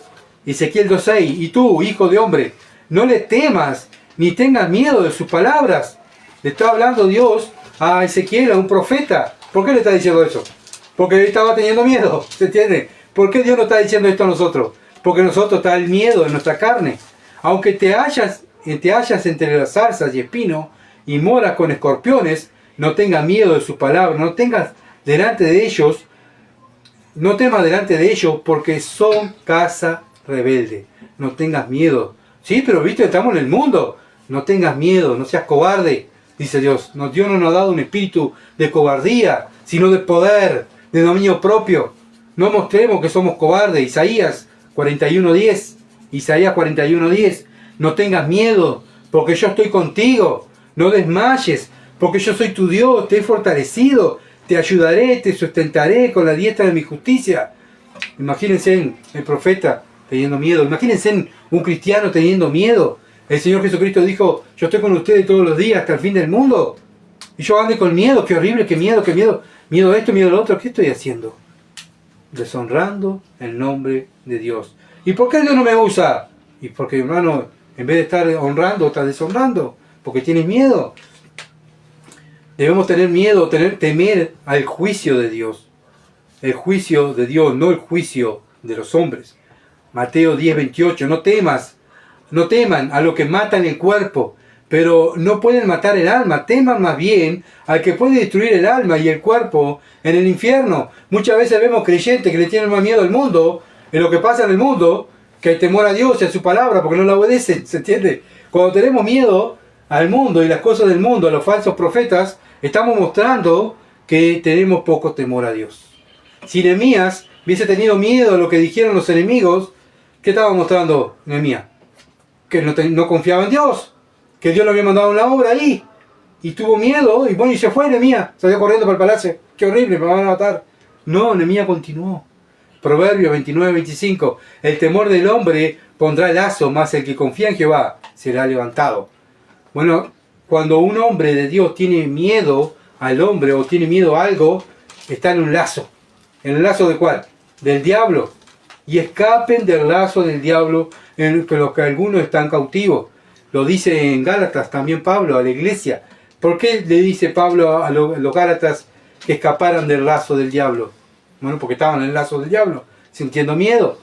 Ezequiel 2:6. Y tú, hijo de hombre, no le temas, ni tengas miedo de sus palabras. Le está hablando Dios a Ezequiel, a un profeta. ¿Por qué le está diciendo eso? Porque él estaba teniendo miedo. ¿Se entiende? ¿Por qué Dios nos está diciendo esto a nosotros? Porque nosotros está el miedo en nuestra carne. Aunque te hallas entre las zarzas y espinos y moras con escorpiones, no tengas miedo de sus palabras, no temas delante de ellos, porque son casa rebelde. No tengas miedo. Sí, pero viste, estamos en el mundo. No tengas miedo, no seas cobarde, dice Dios. Dios no nos ha dado un espíritu de cobardía, sino de poder, de dominio propio. No mostremos que somos cobardes. Isaías 41:10. No tengas miedo, porque yo estoy contigo. No desmayes, porque yo soy tu Dios, te he fortalecido, te ayudaré, te sustentaré con la diestra de mi justicia. Imagínense el profeta teniendo miedo. Imagínense un cristiano teniendo miedo. El Señor Jesucristo dijo, yo estoy con ustedes todos los días hasta el fin del mundo. Y yo ande con miedo, qué horrible, qué miedo, qué miedo. Miedo a esto, miedo a lo otro. ¿Qué estoy haciendo? Deshonrando el nombre de Dios. ¿Y por qué Dios no me usa? Y porque, hermano, en vez de estar honrando, estás deshonrando. Porque tienes miedo. Debemos tener miedo, temer al juicio de Dios. El juicio de Dios, no el juicio de los hombres. Mateo 10:28, no teman a lo que matan el cuerpo, pero no pueden matar el alma. Teman más bien al que puede destruir el alma y el cuerpo en el infierno. Muchas veces vemos creyentes que le tienen más miedo al mundo, en lo que pasa en el mundo, que el temor a Dios y a su palabra, porque no la obedecen, ¿se entiende? Cuando tenemos miedo al mundo y las cosas del mundo, a los falsos profetas, estamos mostrando que tenemos poco temor a Dios. Si Nehemías hubiese tenido miedo a lo que dijeron los enemigos, ¿qué estaba mostrando Nehemías? Que no confiaba en Dios, que Dios lo había mandado en la obra ahí, y tuvo miedo, y bueno, y se fue Nehemías, salió corriendo para el palacio, qué horrible, me van a matar. No, Nehemías continuó. Proverbios 29:25, el temor del hombre pondrá lazo, mas el que confía en Jehová será levantado. Bueno, cuando un hombre de Dios tiene miedo al hombre o tiene miedo a algo, está en un lazo. ¿En el lazo de cuál? Del diablo. Y escapen del lazo del diablo en los que algunos están cautivos. Lo dice en Gálatas también Pablo a la iglesia. ¿Por qué le dice Pablo a los Gálatas que escaparan del lazo del diablo? Bueno, porque estaban en el lazo del diablo, sintiendo miedo.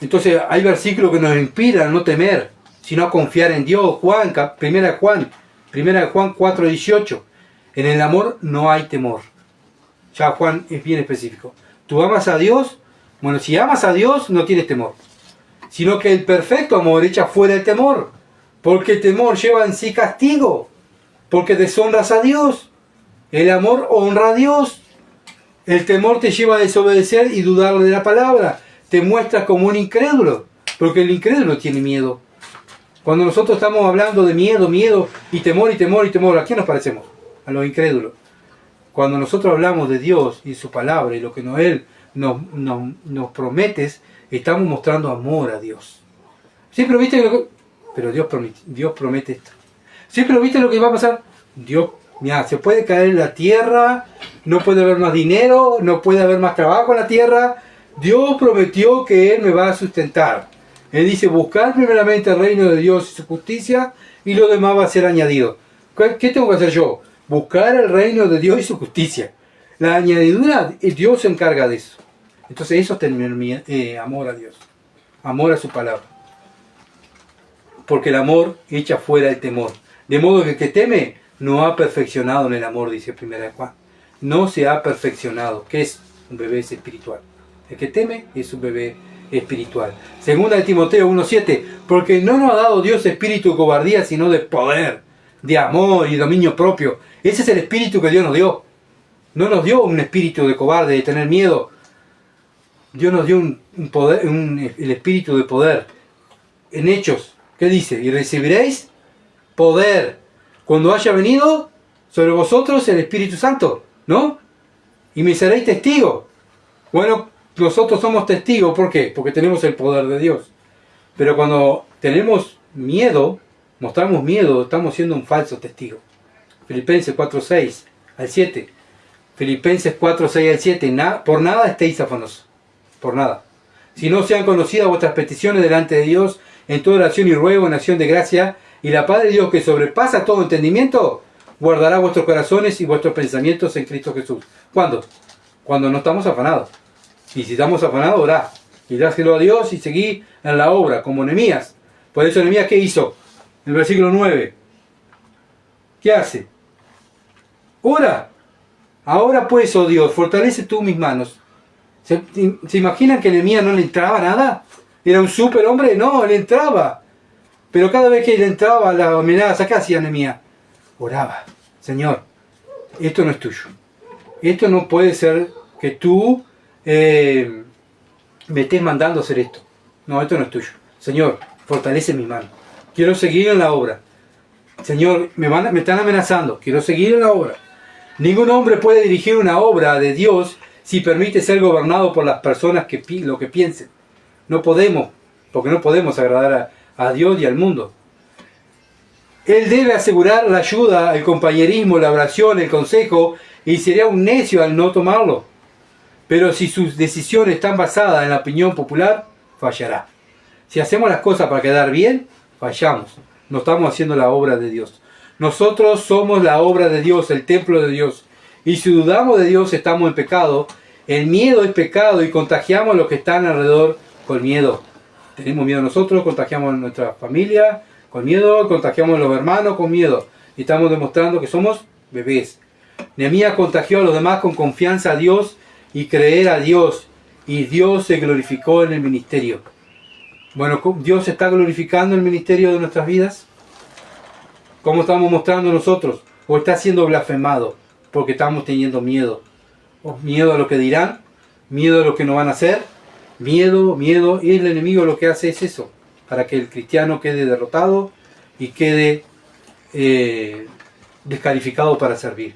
Entonces hay versículos que nos inspiran a no temer, sino a confiar en Dios. Primera de Juan 4:18. En el amor no hay temor. Ya Juan es bien específico. ¿Tú amas a Dios? Bueno, si amas a Dios no tienes temor. Sino que el perfecto amor echa fuera el temor. Porque el temor lleva en sí castigo. Porque deshonras a Dios. El amor honra a Dios. El temor te lleva a desobedecer y dudar de la palabra. Te muestras como un incrédulo. Porque el incrédulo tiene miedo. Cuando nosotros estamos hablando de miedo y temor, ¿a quién nos parecemos? A los incrédulos. Cuando nosotros hablamos de Dios y su palabra y lo que Él nos promete, estamos mostrando amor a Dios. Sí, pero viste pero Dios promete esto. Sí, pero viste lo que va a pasar. Dios, mira, se puede caer en la tierra, no puede haber más dinero, no puede haber más trabajo en la tierra. Dios prometió que Él me va a sustentar. Él dice, buscar primeramente el reino de Dios y su justicia, y lo demás va a ser añadido. ¿Qué tengo que hacer yo? Buscar el reino de Dios y su justicia. La añadidura, Dios se encarga de eso. Entonces eso es tener amor a Dios. Amor a su palabra. Porque el amor echa fuera el temor. De modo que el que teme no ha perfeccionado en el amor, dice 1 Juan. No se ha perfeccionado. ¿Qué es? Un bebé espiritual. El que teme es un bebé espiritual. Segunda de Timoteo 1:7. Porque no nos ha dado Dios espíritu de cobardía, sino de poder, de amor y dominio propio. Ese es el espíritu que Dios nos dio. No nos dio un espíritu de cobarde, de tener miedo. Dios nos dio el espíritu de poder. En Hechos, ¿qué dice? Y recibiréis poder cuando haya venido sobre vosotros el Espíritu Santo, ¿no? Y me seréis testigos. Bueno, nosotros somos testigos, ¿por qué? Porque tenemos el poder de Dios. Pero cuando tenemos miedo, mostramos miedo, estamos siendo un falso testigo. Filipenses 4:6 al 7. Filipenses 4:6 al 7. Por nada estéis afanosos. Por nada. Si no sean conocidas vuestras peticiones delante de Dios, en toda oración y ruego, en acción de gracia, y la paz de Dios que sobrepasa todo entendimiento, guardará vuestros corazones y vuestros pensamientos en Cristo Jesús. ¿Cuándo? Cuando no estamos afanados. Y si estamos afanados, orá. Y dáselo a Dios y seguí en la obra, como Nehemías. Por eso Nehemías, ¿qué hizo? En el versículo 9. ¿Qué hace? Ora. Ahora pues, oh Dios, fortalece tú mis manos. ¿Se imaginan que Nehemías no le entraba nada? ¿Era un superhombre? No, le entraba. Pero cada vez que le entraba la amenaza, ¿qué hacía Nehemías? Oraba. Señor, esto no es tuyo. Esto no puede ser que tú me estés mandando a hacer esto. No, esto no es tuyo. Señor, fortalece mi mano. Quiero seguir en la obra. Señor, me están amenazando. Quiero seguir en la obra. Ningún hombre puede dirigir una obra de Dios si permite ser gobernado por las personas lo que piensen. No podemos, porque no podemos agradar a Dios y al mundo. Él debe asegurar la ayuda, el compañerismo, la oración, el consejo, y sería un necio al no tomarlo. Pero si sus decisiones están basadas en la opinión popular, fallará. Si hacemos las cosas para quedar bien, fallamos. No estamos haciendo la obra de Dios. Nosotros somos la obra de Dios, el templo de Dios. Y si dudamos de Dios, estamos en pecado. El miedo es pecado y contagiamos a los que están alrededor con miedo. Tenemos miedo nosotros, contagiamos a nuestra familia con miedo, contagiamos a los hermanos con miedo. Y estamos demostrando que somos bebés. Nehemías contagió a los demás con confianza a Dios y creer a Dios. Y Dios se glorificó en el ministerio. Bueno, ¿Dios se está glorificando en el ministerio de nuestras vidas? ¿Cómo estamos mostrando nosotros? ¿O está siendo blasfemado porque estamos teniendo miedo? ¿O miedo a lo que dirán? ¿Miedo a lo que nos van a hacer? Miedo. Y el enemigo lo que hace es eso. Para que el cristiano quede derrotado y quede descalificado para servir.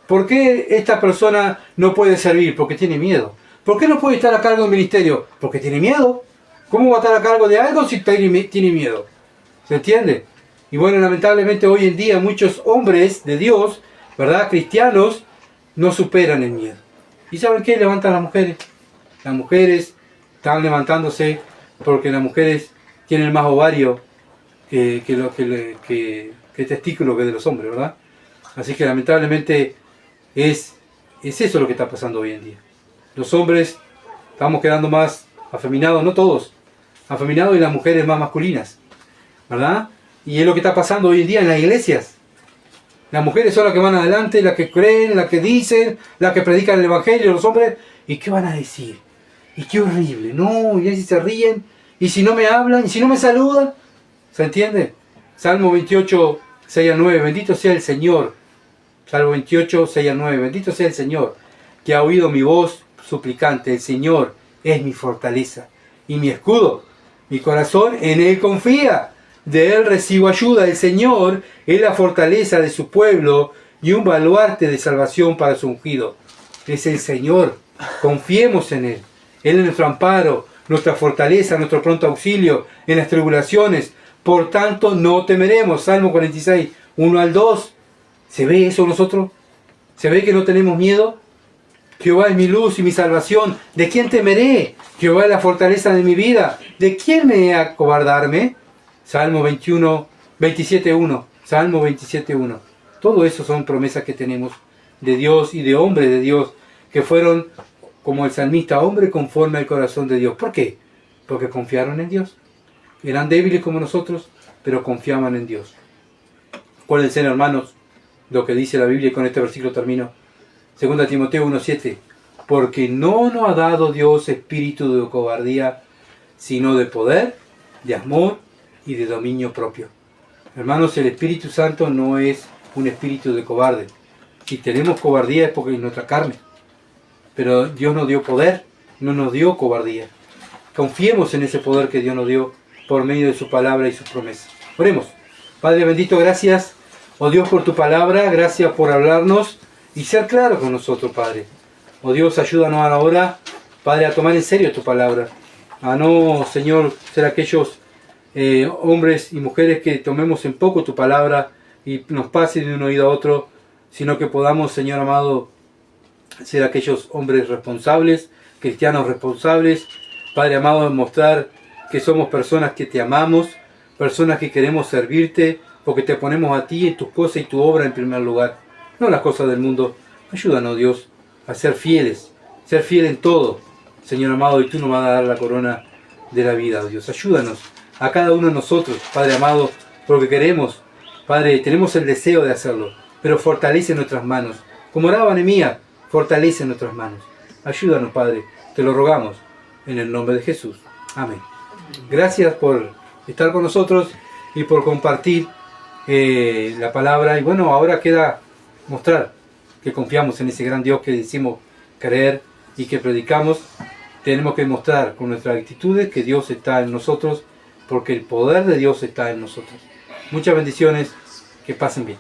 ¿Por qué esta persona no puede servir? Porque tiene miedo. ¿Por qué no puede estar a cargo del ministerio? Porque tiene miedo. ¿Cómo va a estar a cargo de algo si tiene miedo? ¿Se entiende? Y bueno, lamentablemente hoy en día muchos hombres de Dios, ¿verdad? Cristianos, no superan el miedo. ¿Y saben qué? Levantan las mujeres. Las mujeres están levantándose porque las mujeres tienen más ovario que testículo que de los hombres, ¿verdad? Así que lamentablemente es eso lo que está pasando hoy en día. Los hombres estamos quedando más afeminados, no todos, afeminados, y las mujeres más masculinas, ¿verdad? Y es lo que está pasando hoy en día en las iglesias. Las mujeres son las que van adelante, las que creen, las que dicen, las que predican el evangelio, los hombres. ¿Y qué van a decir? Y qué horrible. No, y si se ríen, y si no me hablan, y si no me saludan. ¿Se entiende? Salmo 28, 6 al 9. Bendito sea el Señor. Salmo 28, 6 al 9. Bendito sea el Señor, que ha oído mi voz suplicante. El Señor es mi fortaleza y mi escudo. Mi corazón en Él confía. De Él recibo ayuda. El Señor es la fortaleza de su pueblo y un baluarte de salvación para su ungido. Es el Señor. Confiemos en Él. Él es nuestro amparo, nuestra fortaleza, nuestro pronto auxilio en las tribulaciones. Por tanto, no temeremos. Salmo 46, 1 al 2. ¿Se ve eso nosotros? ¿Se ve que no tenemos miedo? Jehová es mi luz y mi salvación. ¿De quién temeré? Jehová es la fortaleza de mi vida. ¿De quién me he de acobardarme? Salmo 27, 1. Salmo 27, 1. Todo eso son promesas que tenemos de Dios y de hombres de Dios que fueron, como el salmista, hombre conforme al corazón de Dios. ¿Por qué? Porque confiaron en Dios. Eran débiles como nosotros, pero confiaban en Dios. Acuérdense, hermanos, lo que dice la Biblia, y con este versículo termino. 2 Timoteo 1:7. Porque no nos ha dado Dios espíritu de cobardía, sino de poder, de amor y de dominio propio. Hermanos, el Espíritu Santo no es un espíritu de cobarde. Si tenemos cobardía es porque es nuestra carne. Pero Dios nos dio poder, no nos dio cobardía. Confiemos en ese poder que Dios nos dio por medio de su palabra y sus promesas. Oremos. Padre bendito, gracias, oh Dios, por tu palabra. Gracias por hablarnos y ser claro con nosotros, Padre. Oh Dios, ayúdanos ahora, Padre, a tomar en serio tu palabra. A no, Señor, ser aquellos hombres y mujeres que tomemos en poco tu palabra y nos pase de un oído a otro, sino que podamos, Señor amado, ser aquellos hombres responsables, cristianos responsables, Padre amado, mostrar que somos personas que te amamos, personas que queremos servirte, porque te ponemos a ti, en tus cosas y tu obra en primer lugar, no las cosas del mundo. Ayúdanos, Dios, a ser fieles, ser fiel en todo, Señor amado, y tú nos vas a dar la corona de la vida, oh Dios. Ayúdanos a cada uno de nosotros, Padre amado, porque queremos, Padre, tenemos el deseo de hacerlo, pero fortalece nuestras manos. Como oraba Nehemías, fortalece nuestras manos. Ayúdanos, Padre, te lo rogamos, en el nombre de Jesús. Amén. Gracias por estar con nosotros y por compartir la palabra. Y bueno, ahora queda mostrar que confiamos en ese gran Dios que decimos creer y que predicamos. tenemos que mostrar con nuestras actitudes que Dios está en nosotros, porque el poder de Dios está en nosotros. Muchas bendiciones, que pasen bien.